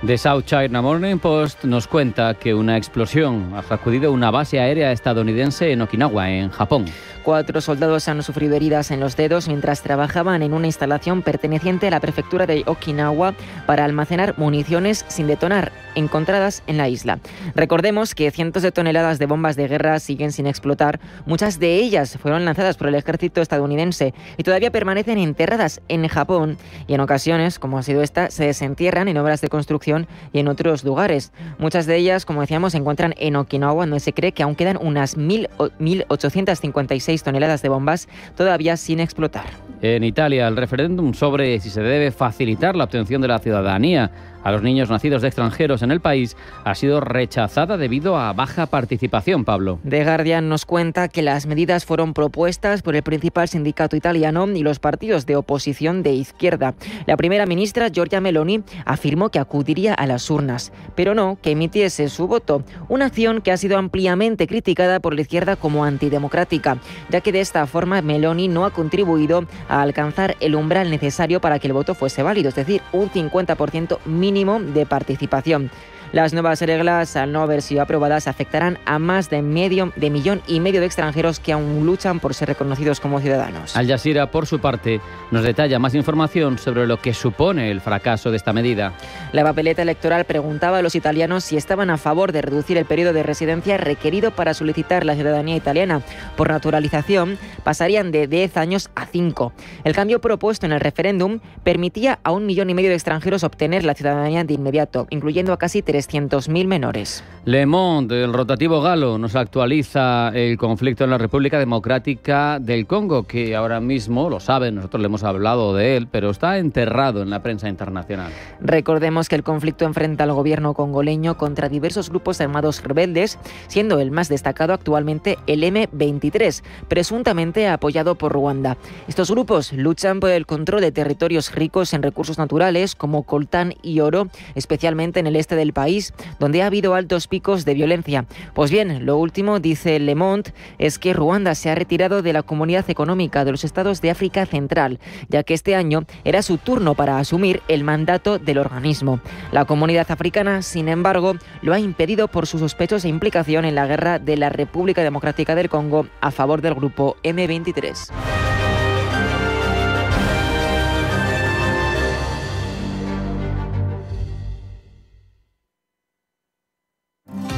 The South China Morning Post nos cuenta que una explosión ha sacudido una base aérea estadounidense en Okinawa, en Japón.
4 soldados han sufrido heridas en los dedos mientras trabajaban en una instalación perteneciente a la prefectura de Okinawa para almacenar municiones sin detonar encontradas en la isla. Recordemos que cientos de toneladas de bombas de guerra siguen sin explotar. Muchas de ellas fueron lanzadas por el ejército estadounidense y todavía permanecen enterradas en Japón, y en ocasiones, como ha sido esta, se desentierran en obras de construcción y en otros lugares. Muchas de ellas, como decíamos, se encuentran en Okinawa, donde se cree que aún quedan unas 1.856 toneladas de bombas todavía sin explotar.
En Italia, el referéndum sobre si se debe facilitar la obtención de la ciudadanía a los niños nacidos de extranjeros en el país ha sido rechazada debido a baja participación, Pablo.
The Guardian nos cuenta que las medidas fueron propuestas por el principal sindicato italiano y los partidos de oposición de izquierda. La primera ministra, Giorgia Meloni, afirmó que acudiría a las urnas, pero no que emitiese su voto, una acción que ha sido ampliamente criticada por la izquierda como antidemocrática, ya que de esta forma Meloni no ha contribuido a alcanzar el umbral necesario para que el voto fuese válido, es decir, un 50% mínimo de participación. Las nuevas reglas, al no haber sido aprobadas, afectarán a más de 1,5 millones de extranjeros que aún luchan por ser reconocidos como ciudadanos.
Al Jazeera, por su parte, nos detalla más información sobre lo que supone el fracaso de esta medida.
La papeleta electoral preguntaba a los italianos si estaban a favor de reducir el periodo de residencia requerido para solicitar la ciudadanía italiana. Por naturalización, pasarían de 10 años a 5. El cambio propuesto en el referéndum permitía a 1,5 millones de extranjeros obtener la ciudadanía de inmediato, incluyendo a casi 300.000 menores.
Le Monde, el rotativo galo, nos actualiza el conflicto en la República Democrática del Congo, que ahora mismo, lo saben, nosotros le hemos hablado de él, pero está enterrado en la prensa internacional.
Recordemos que el conflicto enfrenta al gobierno congoleño contra diversos grupos armados rebeldes, siendo el más destacado actualmente el M23, presuntamente apoyado por Ruanda. Estos grupos luchan por el control de territorios ricos en recursos naturales como coltán y oro, especialmente en el este del país, donde ha habido altos picos de violencia. Pues bien, lo último, dice Le Monde, es que Ruanda se ha retirado de la Comunidad Económica de los Estados de África Central, ya que este año era su turno para asumir el mandato del organismo. La Comunidad Africana, sin embargo, lo ha impedido por su sospechosa implicación en la guerra de la República Democrática del Congo a favor del grupo M23.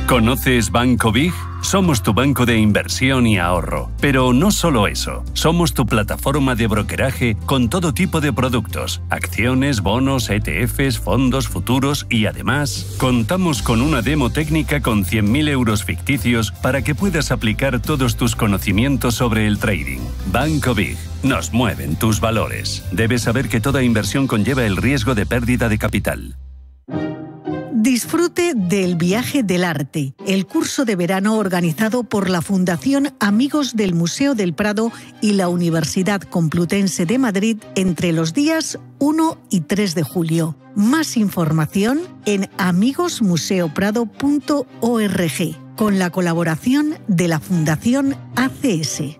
¿Conoces Banco Big? Somos tu banco de inversión y ahorro. Pero no solo eso, somos tu plataforma de brokeraje con todo tipo de productos, acciones, bonos, ETFs, fondos, futuros y además contamos con una demo técnica con 100.000 euros ficticios para que puedas aplicar todos tus conocimientos sobre el trading. Banco Big. Nos mueven tus valores. Debes saber que toda inversión conlleva el riesgo de pérdida de capital.
Disfrute del Viaje del Arte, el curso de verano organizado por la Fundación Amigos del Museo del Prado y la Universidad Complutense de Madrid entre los días 1 y 3 de julio. Más información en amigosmuseoprado.org, con la colaboración de la Fundación ACS.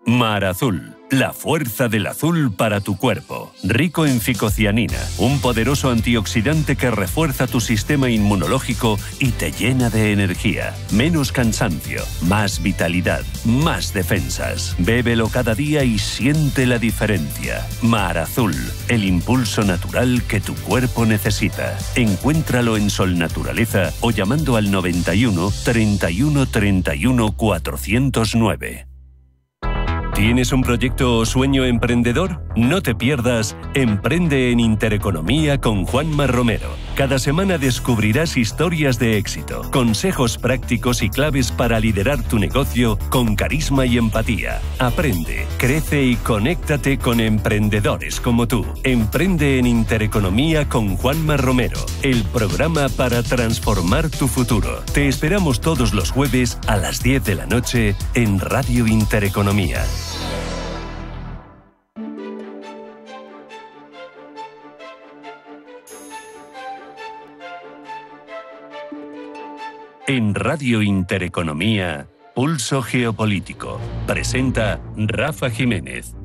Mar Azul, la fuerza del azul para tu cuerpo. Rico en ficocianina, un poderoso antioxidante que refuerza tu sistema inmunológico y te llena de energía. Menos cansancio, más vitalidad, más defensas. Bébelo cada día y siente la diferencia. Mar Azul, el impulso natural que tu cuerpo necesita. Encuéntralo en Sol Naturaleza o llamando al 91 31 31 409. ¿Tienes un proyecto o sueño emprendedor? No te pierdas Emprende en Intereconomía con Juanma Romero. Cada semana descubrirás historias de éxito, consejos prácticos y claves para liderar tu negocio con carisma y empatía. Aprende, crece y conéctate con emprendedores como tú. Emprende en Intereconomía con Juanma Romero, el programa para transformar tu futuro. Te esperamos todos los jueves a las 10 de la noche en Radio Intereconomía. En Radio Intereconomía, Pulso Geopolítico. Presenta Rafa Jiménez.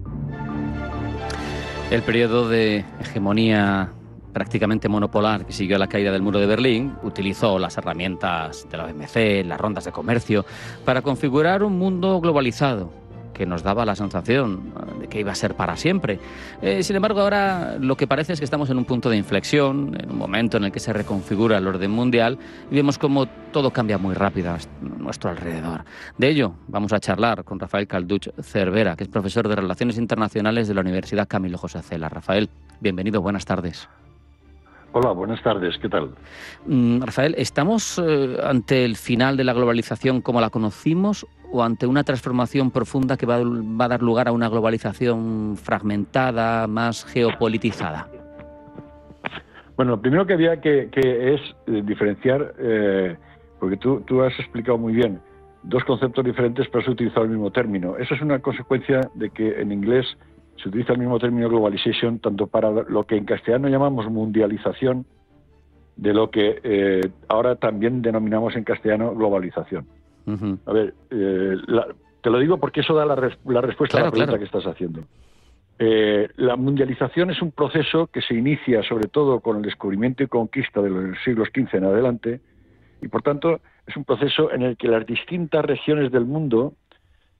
El periodo de hegemonía prácticamente monopolar que siguió a la caída del muro de Berlín utilizó las herramientas de la OMC, las rondas de comercio, para configurar un mundo globalizado que nos daba la sensación de que iba a ser para siempre. Sin embargo, ahora lo que parece es que estamos en un punto de inflexión, en un momento en el que se reconfigura el orden mundial y vemos cómo todo cambia muy rápido a nuestro alrededor. De ello vamos a charlar con Rafael Calduch Cervera, que es profesor de Relaciones Internacionales de la Universidad Camilo José Cela. Rafael, bienvenido, buenas tardes.
Hola, buenas tardes, ¿qué tal?
Rafael, ¿estamos ante el final de la globalización como la conocimos o ante una transformación profunda que va a dar lugar a una globalización fragmentada, más geopolitizada?
Bueno, lo primero que había que es diferenciar, porque tú has explicado muy bien, dos conceptos diferentes pero has utilizado el mismo término. Eso es una consecuencia de que en inglés se utiliza el mismo término globalization tanto para lo que en castellano llamamos mundialización, de lo que ahora también denominamos en castellano globalización. Uh-huh. A ver, te lo digo porque eso da la respuesta a la pregunta que estás haciendo. La mundialización es un proceso que se inicia sobre todo con el descubrimiento y conquista de los siglos XV en adelante, y por tanto es un proceso en el que las distintas regiones del mundo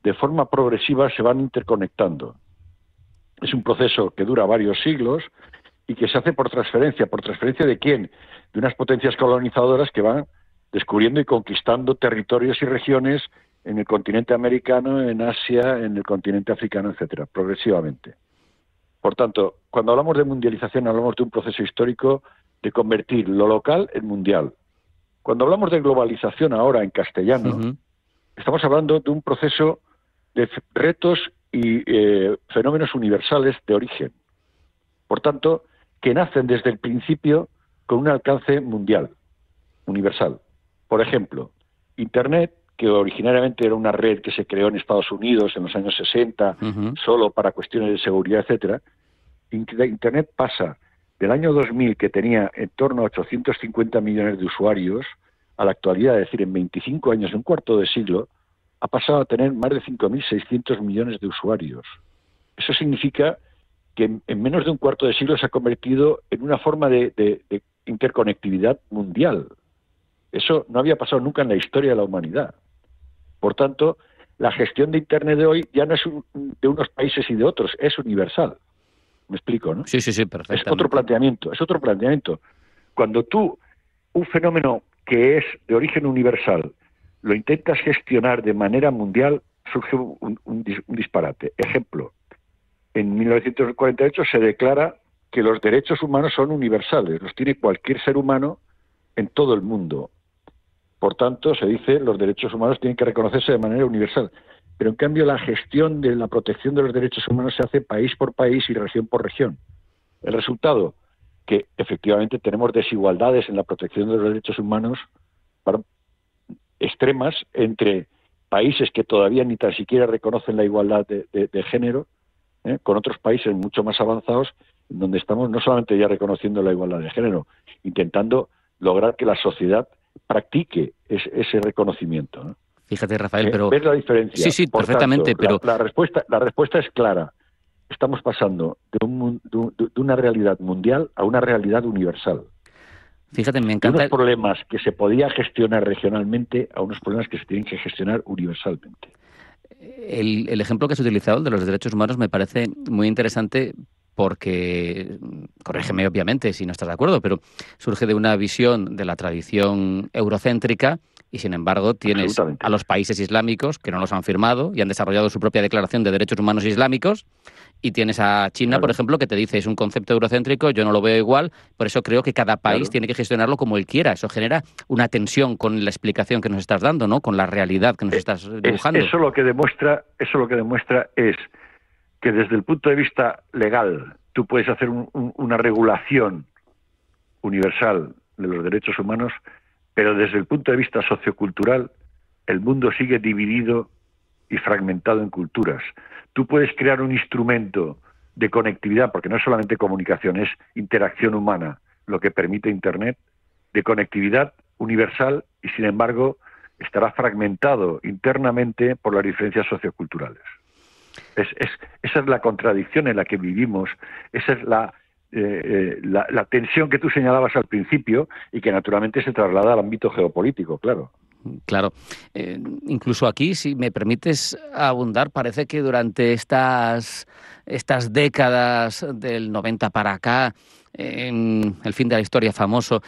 de forma progresiva se van interconectando. Es un proceso que dura varios siglos y que se hace por transferencia. ¿Por transferencia de quién? De unas potencias colonizadoras que van descubriendo y conquistando territorios y regiones en el continente americano, en Asia, en el continente africano, etcétera, progresivamente. Por tanto, cuando hablamos de mundialización hablamos de un proceso histórico de convertir lo local en mundial. Cuando hablamos de globalización ahora en castellano, estamos hablando de un proceso de retos y fenómenos universales de origen. Por tanto, que nacen desde el principio con un alcance mundial, universal. Por ejemplo, Internet, que originariamente era una red que se creó en Estados Unidos en los años 60, solo para cuestiones de seguridad, etcétera. Internet pasa del año 2000, que tenía en torno a 850 millones de usuarios, a la actualidad, es decir, en 25 años, en un cuarto de siglo, ha pasado a tener más de 5.600 millones de usuarios. Eso significa que en menos de un cuarto de siglo se ha convertido en una forma de interconectividad mundial. Eso no había pasado nunca en la historia de la humanidad. Por tanto, la gestión de Internet de hoy ya no es de unos países y de otros, es universal. ¿Me explico, no?
Sí, perfectamente.
Es otro planteamiento. Cuando tú, un fenómeno que es de origen universal, lo intentas gestionar de manera mundial, surge un disparate. Ejemplo, en 1948 se declara que los derechos humanos son universales, los tiene cualquier ser humano en todo el mundo. Por tanto, se dice los derechos humanos tienen que reconocerse de manera universal. Pero en cambio la gestión de la protección de los derechos humanos se hace país por país y región por región. El resultado, que efectivamente tenemos desigualdades en la protección de los derechos humanos extremas entre países que todavía ni tan siquiera reconocen la igualdad de género, con otros países mucho más avanzados, donde estamos no solamente ya reconociendo la igualdad de género, intentando lograr que la sociedad practique ese reconocimiento, ¿no?
Fíjate, Rafael, pero...
¿Ves la diferencia?
Sí,
Por
perfectamente,
tanto,
pero...
La respuesta es clara. Estamos pasando de una realidad mundial a una realidad universal.
Fíjate, me encanta...
De unos problemas que se podía gestionar regionalmente a unos problemas que se tienen que gestionar universalmente.
El ejemplo que has utilizado, el de los derechos humanos, me parece muy interesante porque, corrígeme obviamente si no estás de acuerdo, pero surge de una visión de la tradición eurocéntrica y, sin embargo, tienes a los países islámicos que no los han firmado y han desarrollado su propia declaración de derechos humanos islámicos, y tienes a China, por ejemplo, que te dice es un concepto eurocéntrico, yo no lo veo igual, por eso creo que cada país tiene que gestionarlo como él quiera. Eso genera una tensión con la explicación que nos estás dando, ¿no? Con la realidad que nos estás dibujando.
Eso lo que demuestra es que desde el punto de vista legal tú puedes hacer una regulación universal de los derechos humanos, pero desde el punto de vista sociocultural el mundo sigue dividido y fragmentado en culturas. Tú puedes crear un instrumento de conectividad, porque no es solamente comunicación, es interacción humana, lo que permite Internet, de conectividad universal, y sin embargo estará fragmentado internamente por las diferencias socioculturales. Esa es la contradicción en la que vivimos, esa es la tensión que tú señalabas al principio y que naturalmente se traslada al ámbito geopolítico, claro.
Claro. Incluso aquí, si me permites abundar, parece que durante estas décadas del 90 para acá, en el fin de la historia famoso,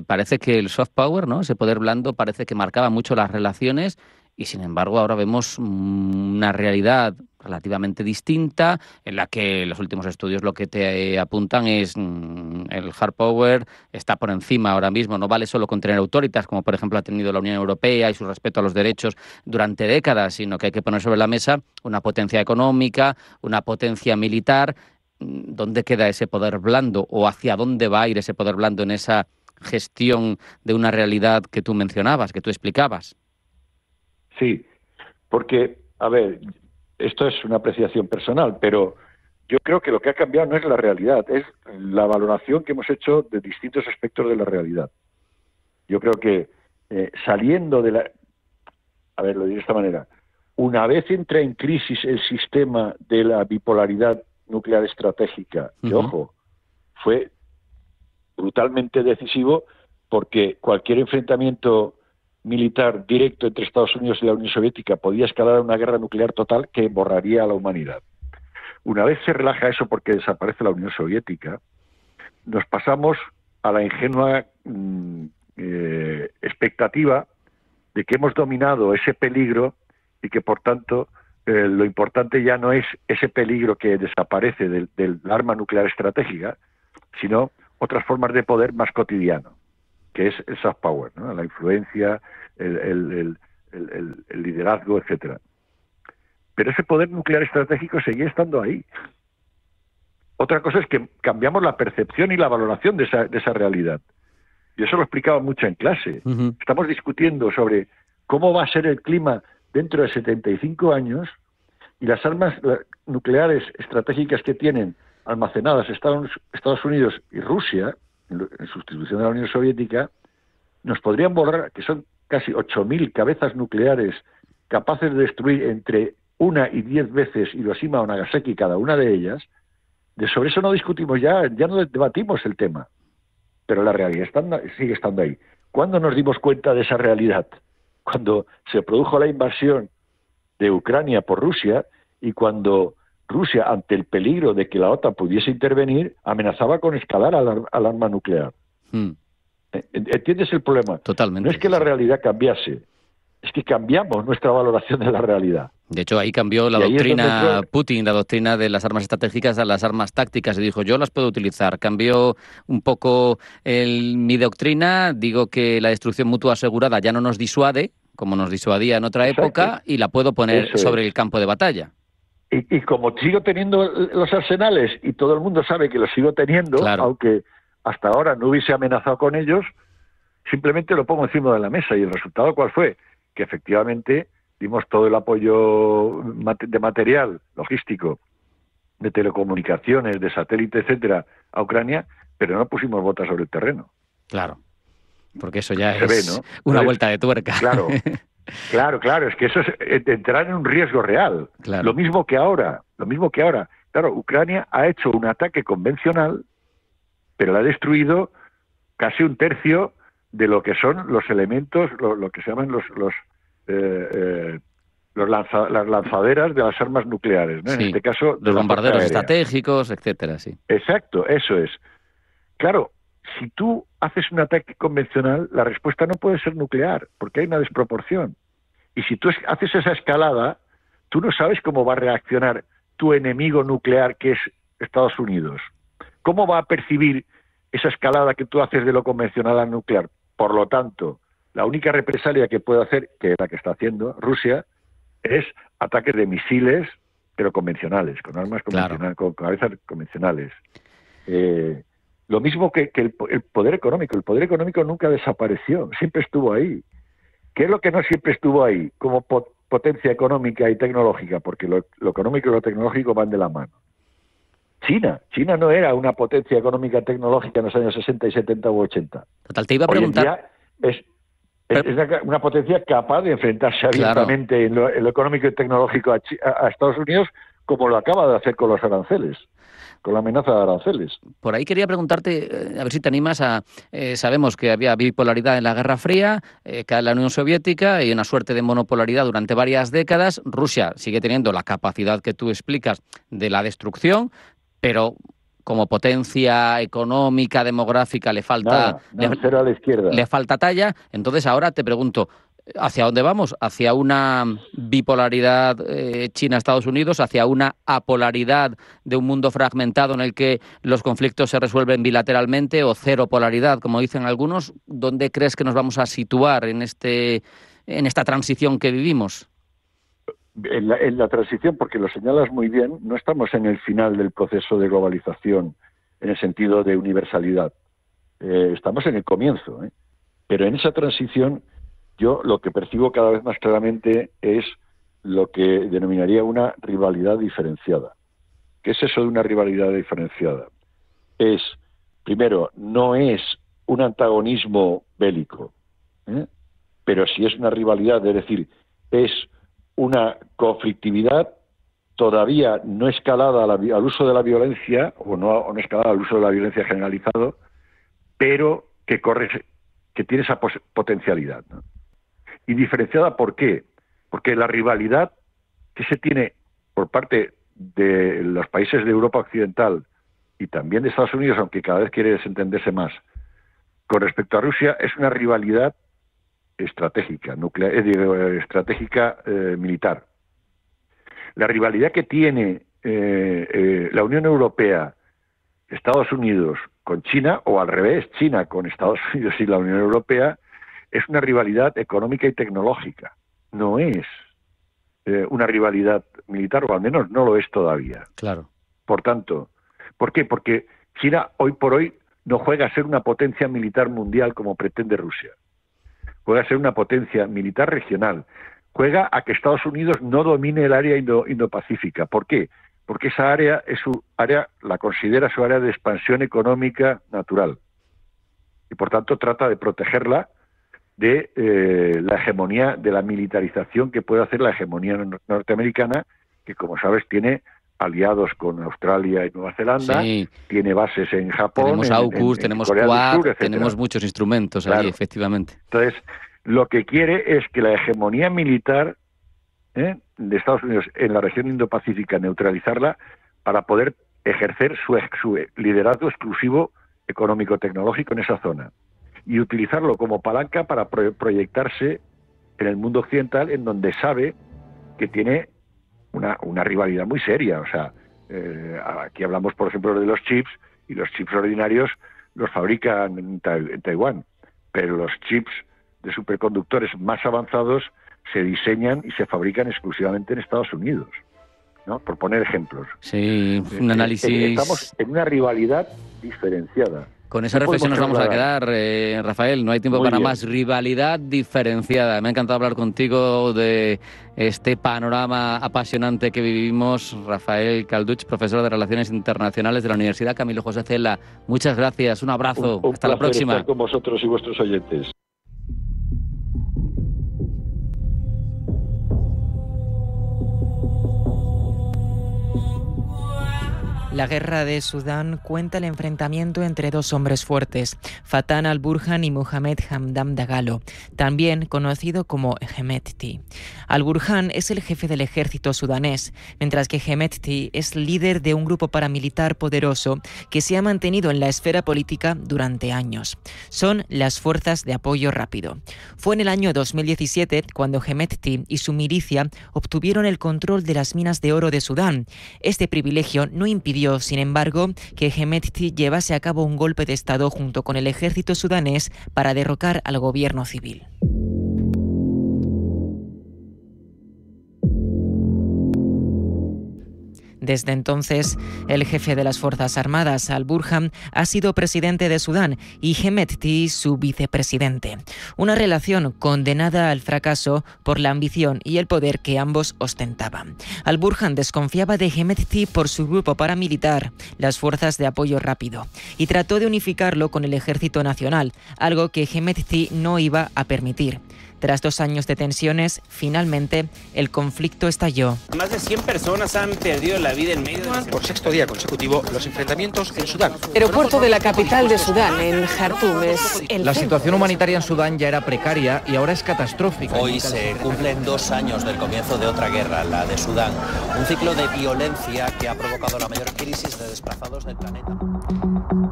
parece que el soft power, ¿no? Ese poder blando, parece que marcaba mucho las relaciones, y sin embargo ahora vemos una realidad relativamente distinta, en la que los últimos estudios lo que te apuntan es el hard power está por encima ahora mismo. No vale solo con tener autoritas, como por ejemplo ha tenido la Unión Europea y su respeto a los derechos durante décadas, sino que hay que poner sobre la mesa una potencia económica, una potencia militar. ¿Dónde queda ese poder blando, o hacia dónde va a ir ese poder blando en esa gestión de una realidad que tú mencionabas, que tú explicabas?
Sí, porque, a ver, esto es una apreciación personal, pero yo creo que lo que ha cambiado no es la realidad, es la valoración que hemos hecho de distintos aspectos de la realidad. Yo creo que saliendo de la... A ver, lo diré de esta manera. Una vez entra en crisis el sistema de la bipolaridad nuclear estratégica, que, ojo, fue brutalmente decisivo, porque cualquier enfrentamiento militar directo entre Estados Unidos y la Unión Soviética podía escalar a una guerra nuclear total que borraría a la humanidad. Una vez se relaja eso porque desaparece la Unión Soviética, nos pasamos a la ingenua expectativa de que hemos dominado ese peligro y que, por tanto, lo importante ya no es ese peligro que desaparece del arma nuclear estratégica, sino otras formas de poder más cotidiano, que es el soft power, ¿no? La influencia, el liderazgo, etcétera. Pero ese poder nuclear estratégico seguía estando ahí. Otra cosa es que cambiamos la percepción y la valoración de esa realidad. Yo eso lo explicaba mucho en clase. Estamos discutiendo sobre cómo va a ser el clima dentro de 75 años, y las armas nucleares estratégicas que tienen almacenadas Estados Unidos y Rusia, en sustitución de la Unión Soviética, nos podrían borrar, que son casi 8.000 cabezas nucleares capaces de destruir entre 1 y 10 veces Hiroshima o Nagasaki cada una de ellas. Sobre eso no discutimos ya no debatimos el tema, pero la realidad sigue estando ahí. ¿Cuándo nos dimos cuenta de esa realidad? Cuando se produjo la invasión de Ucrania por Rusia, y cuando Rusia, ante el peligro de que la OTAN pudiese intervenir, amenazaba con escalar al arma nuclear. ¿Entiendes el problema?
Totalmente.
No es que la realidad cambiase, es que cambiamos nuestra valoración de la realidad.
De hecho, ahí cambió la doctrina Putin, la doctrina de las armas estratégicas a las armas tácticas, y dijo, yo las puedo utilizar. Cambió un poco mi doctrina, digo que la destrucción mutua asegurada ya no nos disuade, como nos disuadía en otra época, y la puedo poner sobre el campo de batalla. Y
como sigo teniendo los arsenales, y todo el mundo sabe que los sigo teniendo, claro, hasta ahora no hubiese amenazado con ellos, simplemente lo pongo encima de la mesa. ¿Y el resultado cuál fue? Que efectivamente dimos todo el apoyo de material, logístico, de telecomunicaciones, de satélite, etcétera, a Ucrania, pero no pusimos botas sobre el terreno.
Claro, porque eso ya
Se
es
ve, ¿no?
una
Entonces,
vuelta de tuerca.
Claro, es que eso es entrar en un riesgo real.
Claro.
Lo mismo que ahora. Claro, Ucrania ha hecho un ataque convencional, pero le ha destruido casi un tercio de lo que son los elementos, lo que se llaman las lanzaderas de las armas nucleares, ¿no?
Sí,
En este caso,
los bombarderos estratégicos, etcétera, sí.
Exacto, eso es. Claro, si tú haces un ataque convencional, la respuesta no puede ser nuclear, porque hay una desproporción. Y si tú haces esa escalada, tú no sabes cómo va a reaccionar tu enemigo nuclear, que es Estados Unidos. ¿Cómo va a percibir esa escalada que tú haces de lo convencional al nuclear? Por lo tanto, la única represalia que puede hacer, que es la que está haciendo Rusia, es ataques de misiles, pero convencionales, con armas convencionales, con cabezas convencionales. Lo mismo que el poder económico. El poder económico nunca desapareció, siempre estuvo ahí. ¿Qué es lo que no siempre estuvo ahí como potencia económica y tecnológica? Porque lo económico y lo tecnológico van de la mano. China no era una potencia económica tecnológica en los años 60 y 70 u 80.
Total, te iba a preguntar...
Hoy en día es una potencia capaz de enfrentarse abiertamente en lo económico y tecnológico a Estados Unidos, como lo acaba de hacer con los aranceles, con la amenaza de aranceles.
Por ahí quería preguntarte, a ver si te animas a... sabemos que había bipolaridad en la Guerra Fría, cae la Unión Soviética y una suerte de monopolaridad durante varias décadas. Rusia sigue teniendo la capacidad que tú explicas de la destrucción, pero como potencia económica, demográfica, le falta...
cero a la izquierda.
Le falta talla. Entonces ahora te pregunto, ¿hacia dónde vamos? ¿Hacia una bipolaridad China-Estados Unidos? ¿Hacia una apolaridad de un mundo fragmentado en el que los conflictos se resuelven bilateralmente? ¿O cero polaridad, como dicen algunos? ¿Dónde crees que nos vamos a situar en esta transición que vivimos?
En la transición, porque lo señalas muy bien, no estamos en el final del proceso de globalización en el sentido de universalidad. Estamos en el comienzo, pero en esa transición yo lo que percibo cada vez más claramente es lo que denominaría una rivalidad diferenciada. ¿Qué es eso de una rivalidad diferenciada? Primero, no es un antagonismo bélico, pero sí es una rivalidad, es decir, es una conflictividad todavía no escalada al uso de la violencia, o no escalada al uso de la violencia generalizado, pero que tiene esa potencialidad, ¿no? Y diferenciada, ¿por qué? Porque la rivalidad que se tiene por parte de los países de Europa Occidental y también de Estados Unidos, aunque cada vez quiere desentenderse más, con respecto a Rusia, es una rivalidad estratégica, militar. La rivalidad que tiene la Unión Europea, Estados Unidos con China, o al revés, China con Estados Unidos y la Unión Europea, es una rivalidad económica y tecnológica. No es una rivalidad militar, o al menos no lo es todavía.
Claro.
Por tanto, ¿por qué? Porque China hoy por hoy no juega a ser una potencia militar mundial como pretende Rusia. Juega a ser una potencia militar regional. Juega a que Estados Unidos no domine el área Indo-Pacífica. ¿Por qué? Porque esa área la considera su área de expansión económica natural. Y por tanto trata de protegerla de la hegemonía, de la militarización que puede hacer la hegemonía norteamericana, que como sabes tiene aliados con Australia y Nueva Zelanda, tiene bases en Japón,
tenemos AUKUS, tenemos
Corea
Quad,
del Sur,
tenemos muchos instrumentos ahí, efectivamente.
Entonces, lo que quiere es que la hegemonía militar de Estados Unidos en la región Indo-Pacífica, neutralizarla para poder ejercer su liderazgo exclusivo económico-tecnológico en esa zona y utilizarlo como palanca para proyectarse en el mundo occidental, en donde sabe que tiene una rivalidad muy seria. O sea, aquí hablamos, por ejemplo, de los chips, y los chips ordinarios los fabrican en Taiwán, pero los chips de superconductores más avanzados se diseñan y se fabrican exclusivamente en Estados Unidos. ¿no? Por poner ejemplos.
Sí, un análisis.
Estamos en una rivalidad diferenciada.
Con esa reflexión nos vamos a quedar, Rafael. No hay tiempo para más. Rivalidad diferenciada. Me ha encantado hablar contigo de este panorama apasionante que vivimos. Rafael Calduch, profesor de Relaciones Internacionales de la Universidad Camilo José Cela. Muchas gracias. Un abrazo. Hasta la próxima.
Estar con vosotros y vuestros oyentes.
La guerra de Sudán cuenta el enfrentamiento entre dos hombres fuertes, Fattah al-Burhan y Mohamed Hamdan Dagalo, también conocido como Hemedti. Al-Burhan es el jefe del ejército sudanés, mientras que Hemedti es líder de un grupo paramilitar poderoso que se ha mantenido en la esfera política durante años. Son las Fuerzas de Apoyo Rápido. Fue en el año 2017 cuando Hemedti y su milicia obtuvieron el control de las minas de oro de Sudán. Este privilegio no impidió, sin embargo, que Hemedti llevase a cabo un golpe de Estado junto con el ejército sudanés para derrocar al gobierno civil. Desde entonces, el jefe de las Fuerzas Armadas, Al-Burhan, ha sido presidente de Sudán y Hemedti su vicepresidente. Una relación condenada al fracaso por la ambición y el poder que ambos ostentaban. Al-Burhan desconfiaba de Hemedti por su grupo paramilitar, las Fuerzas de Apoyo Rápido, y trató de unificarlo con el Ejército Nacional, algo que Hemedti no iba a permitir. Tras 2 años de tensiones, finalmente el conflicto estalló.
Más de 100 personas han perdido la vida en medio de...
Por 6º día consecutivo, los enfrentamientos en Sudán.
Aeropuerto de la capital de Sudán, en Jartum, es el...
La situación humanitaria en Sudán ya era precaria y ahora es catastrófica.
Hoy se cumplen 2 años del comienzo de otra guerra, la de Sudán. Un ciclo de violencia que ha provocado la mayor crisis de desplazados del planeta.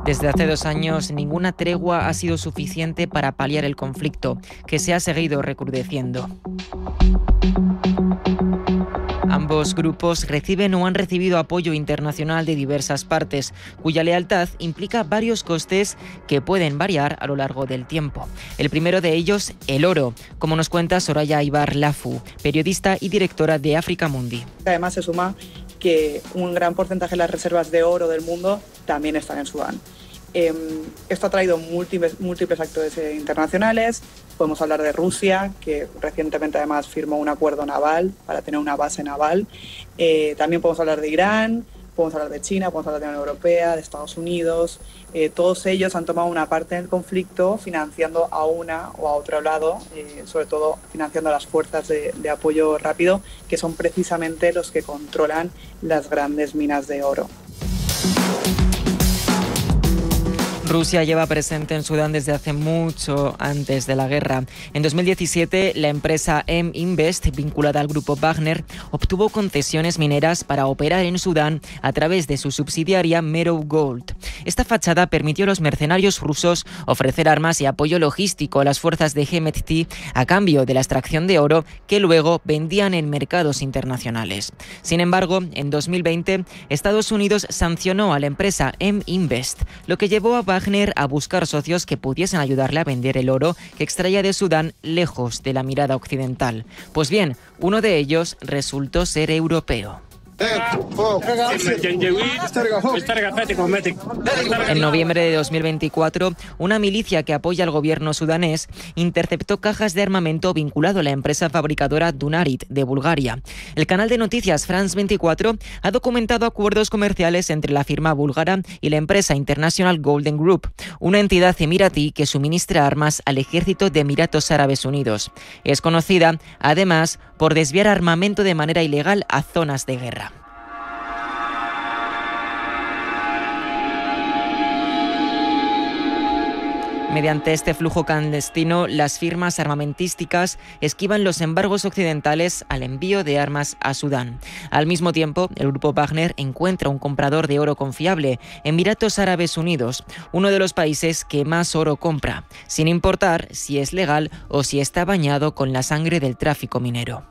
Desde hace 2 años, ninguna tregua ha sido suficiente para paliar el conflicto, que se ha seguido recrudeciendo. Ambos grupos reciben o han recibido apoyo internacional de diversas partes, cuya lealtad implica varios costes que pueden variar a lo largo del tiempo. El primero de ellos, el oro, como nos cuenta Soraya Ibar Lafu, periodista y directora de Africa Mundi.
Además se suma que un gran porcentaje de las reservas de oro del mundo también están en Sudán. Esto ha traído múltiples actores internacionales. Podemos hablar de Rusia, que recientemente además firmó un acuerdo naval para tener una base naval. También podemos hablar de Irán, podemos hablar de China, podemos hablar de la Unión Europea, de Estados Unidos. Todos ellos han tomado una parte en el conflicto, financiando a una o a otro lado, sobre todo financiando a las fuerzas de apoyo rápido, que son precisamente los que controlan las grandes minas de oro.
Rusia lleva presente en Sudán desde hace mucho antes de la guerra. En 2017, la empresa M-Invest, vinculada al grupo Wagner, obtuvo concesiones mineras para operar en Sudán a través de su subsidiaria Meadow Gold. Esta fachada permitió a los mercenarios rusos ofrecer armas y apoyo logístico a las fuerzas de Hemedti a cambio de la extracción de oro que luego vendían en mercados internacionales. Sin embargo, en 2020, Estados Unidos sancionó a la empresa M-Invest, lo que llevó a Wagner a buscar socios que pudiesen ayudarle a vender el oro que extraía de Sudán lejos de la mirada occidental. Pues bien, uno de ellos resultó ser europeo. En noviembre de 2024, una milicia que apoya al gobierno sudanés interceptó cajas de armamento vinculado a la empresa fabricadora Dunarit de Bulgaria. El canal de noticias France 24 ha documentado acuerdos comerciales entre la firma búlgara y la empresa International Golden Group, una entidad emiratí que suministra armas al ejército de Emiratos Árabes Unidos. Es conocida, además, por desviar armamento de manera ilegal a zonas de guerra. Mediante este flujo clandestino, las firmas armamentísticas esquivan los embargos occidentales al envío de armas a Sudán. Al mismo tiempo, el grupo Wagner encuentra un comprador de oro confiable, Emiratos Árabes Unidos, uno de los países que más oro compra, sin importar si es legal o si está bañado con la sangre del tráfico minero.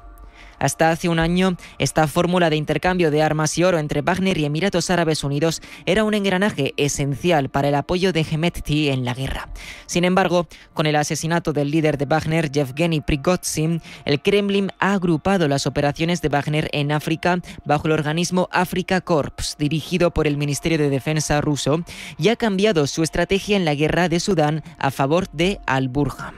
Hasta hace un año, esta fórmula de intercambio de armas y oro entre Wagner y Emiratos Árabes Unidos era un engranaje esencial para el apoyo de Hemedti en la guerra. Sin embargo, con el asesinato del líder de Wagner, Yevgeny Prigozhin, el Kremlin ha agrupado las operaciones de Wagner en África bajo el organismo Africa Corps, dirigido por el Ministerio de Defensa ruso, y ha cambiado su estrategia en la guerra de Sudán a favor de Al-Burhan.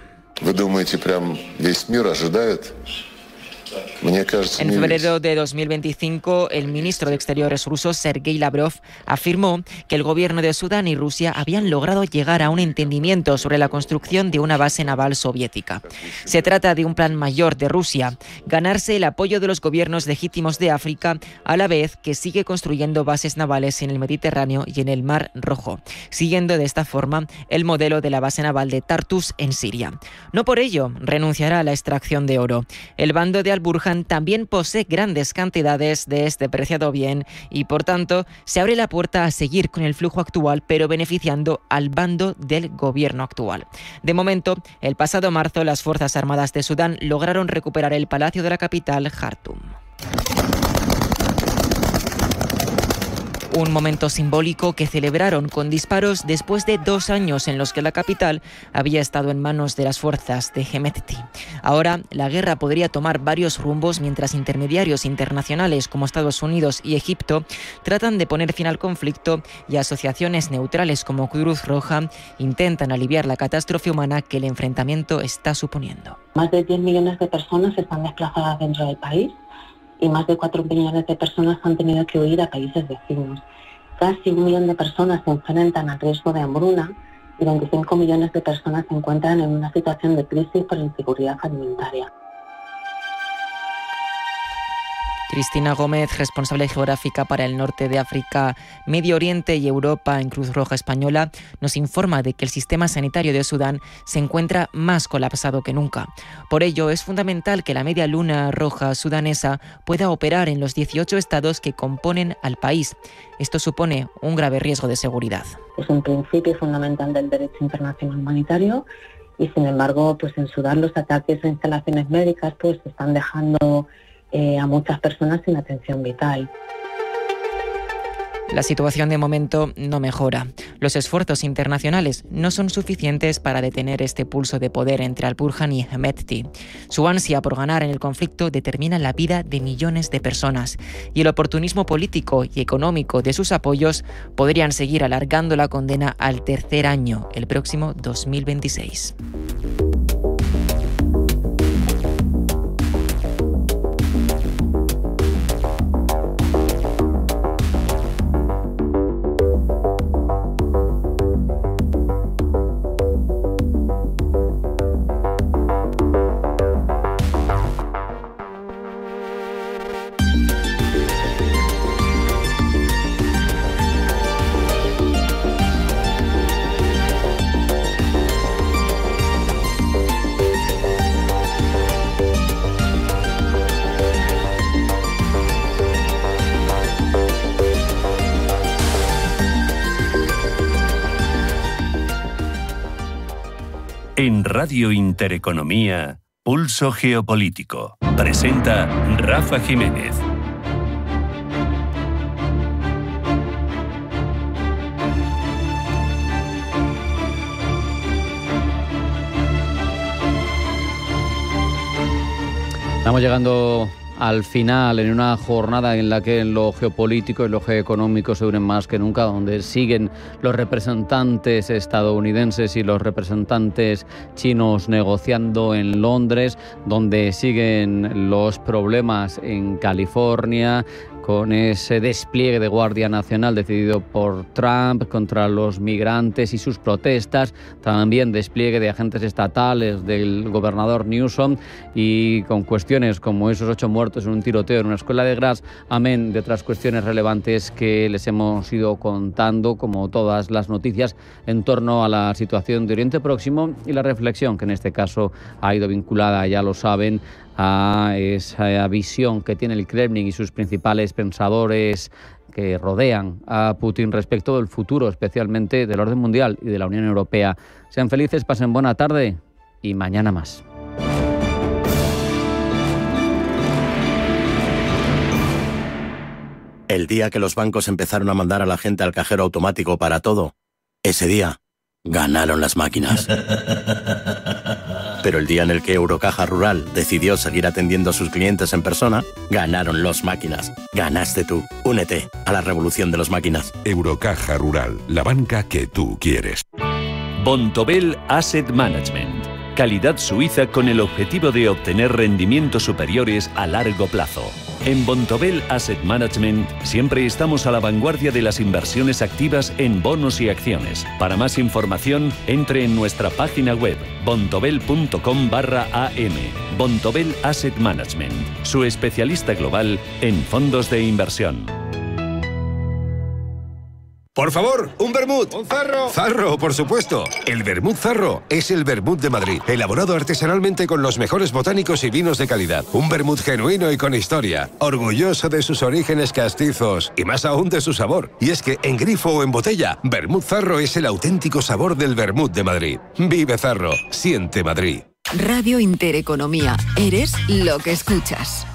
En febrero de 2025, el ministro de Exteriores ruso, Sergei Lavrov, afirmó que el gobierno de Sudán y Rusia habían logrado llegar a un entendimiento sobre la construcción de una base naval soviética. Se trata de un plan mayor de Rusia, ganarse el apoyo de los gobiernos legítimos de África, a la vez que sigue construyendo bases navales en el Mediterráneo y en el Mar Rojo, siguiendo de esta forma el modelo de la base naval de Tartus en Siria. No por ello renunciará a la extracción de oro. El bando de Al-Burhan también posee grandes cantidades de este preciado bien y, por tanto, se abre la puerta a seguir con el flujo actual, pero beneficiando al bando del gobierno actual. De momento, el pasado marzo, las Fuerzas Armadas de Sudán lograron recuperar el palacio de la capital, Jartum. Un momento simbólico que celebraron con disparos después de 2 años en los que la capital había estado en manos de las fuerzas de Hemedti. Ahora, la guerra podría tomar varios rumbos mientras intermediarios internacionales como Estados Unidos y Egipto tratan de poner fin al conflicto y asociaciones neutrales como Cruz Roja intentan aliviar la catástrofe humana que el enfrentamiento está suponiendo.
Más de 10 millones de personas están desplazadas dentro del país y más de 4 millones de personas han tenido que huir a países vecinos. Casi 1 millón de personas se enfrentan al riesgo de hambruna y 25 millones de personas se encuentran en una situación de crisis por inseguridad alimentaria.
Cristina Gómez, responsable geográfica para el norte de África, Medio Oriente y Europa en Cruz Roja Española, nos informa de que el sistema sanitario de Sudán se encuentra más colapsado que nunca. Por ello, es fundamental que la Media Luna Roja sudanesa pueda operar en los 18 estados que componen al país. Esto supone un grave riesgo de seguridad.
Es un principio fundamental del derecho internacional humanitario y, sin embargo, pues en Sudán los ataques a instalaciones médicas pues están dejando a muchas personas sin atención vital.
La situación de momento no mejora. Los esfuerzos internacionales no son suficientes para detener este pulso de poder entre Al-Burhan y Hemedti. Su ansia por ganar en el conflicto determina la vida de millones de personas y el oportunismo político y económico de sus apoyos podrían seguir alargando la condena al tercer año, el próximo 2026.
En Radio Intereconomía, Pulso Geopolítico. Presenta Rafa Jiménez.
Estamos llegando al final, en una jornada en la que lo geopolítico y lo geoeconómico se unen más que nunca, donde siguen los representantes estadounidenses y los representantes chinos negociando en Londres, donde siguen los problemas en California, con ese despliegue de Guardia Nacional decidido por Trump contra los migrantes y sus protestas, también despliegue de agentes estatales del gobernador Newsom y con cuestiones como esos 8 muertos en un tiroteo en una escuela de Graz, amén de otras cuestiones relevantes que les hemos ido contando, como todas las noticias en torno a la situación de Oriente Próximo y la reflexión que en este caso ha ido vinculada, ya lo saben, a esa visión que tiene el Kremlin y sus principales pensadores que rodean a Putin respecto del futuro, especialmente del orden mundial y de la Unión Europea. Sean felices, pasen buena tarde y mañana más.
El día que los bancos empezaron a mandar a la gente al cajero automático para todo, ese día ganaron las máquinas. Pero el día en el que Eurocaja Rural decidió seguir atendiendo a sus clientes en persona, ganaron los máquinas. Ganaste tú. Únete a la revolución de los máquinas.
Eurocaja Rural, la banca que tú quieres.
Bontobel Asset Management. Calidad suiza con el objetivo de obtener rendimientos superiores a largo plazo. En Bontobel Asset Management siempre estamos a la vanguardia de las inversiones activas en bonos y acciones. Para más información, entre en nuestra página web bontobel.com/am. Bontobel Asset Management, su especialista global en fondos de inversión.
Por favor, un vermut. Un zarro. Zarro, por supuesto. El vermut Zarro es el vermut de Madrid, elaborado artesanalmente con los mejores botánicos y vinos de calidad. Un vermut genuino y con historia, orgulloso de sus orígenes castizos y más aún de su sabor. Y es que en grifo o en botella, vermut Zarro es el auténtico sabor del vermut de Madrid. Vive Zarro, siente Madrid.
Radio Intereconomía. Eres lo que escuchas.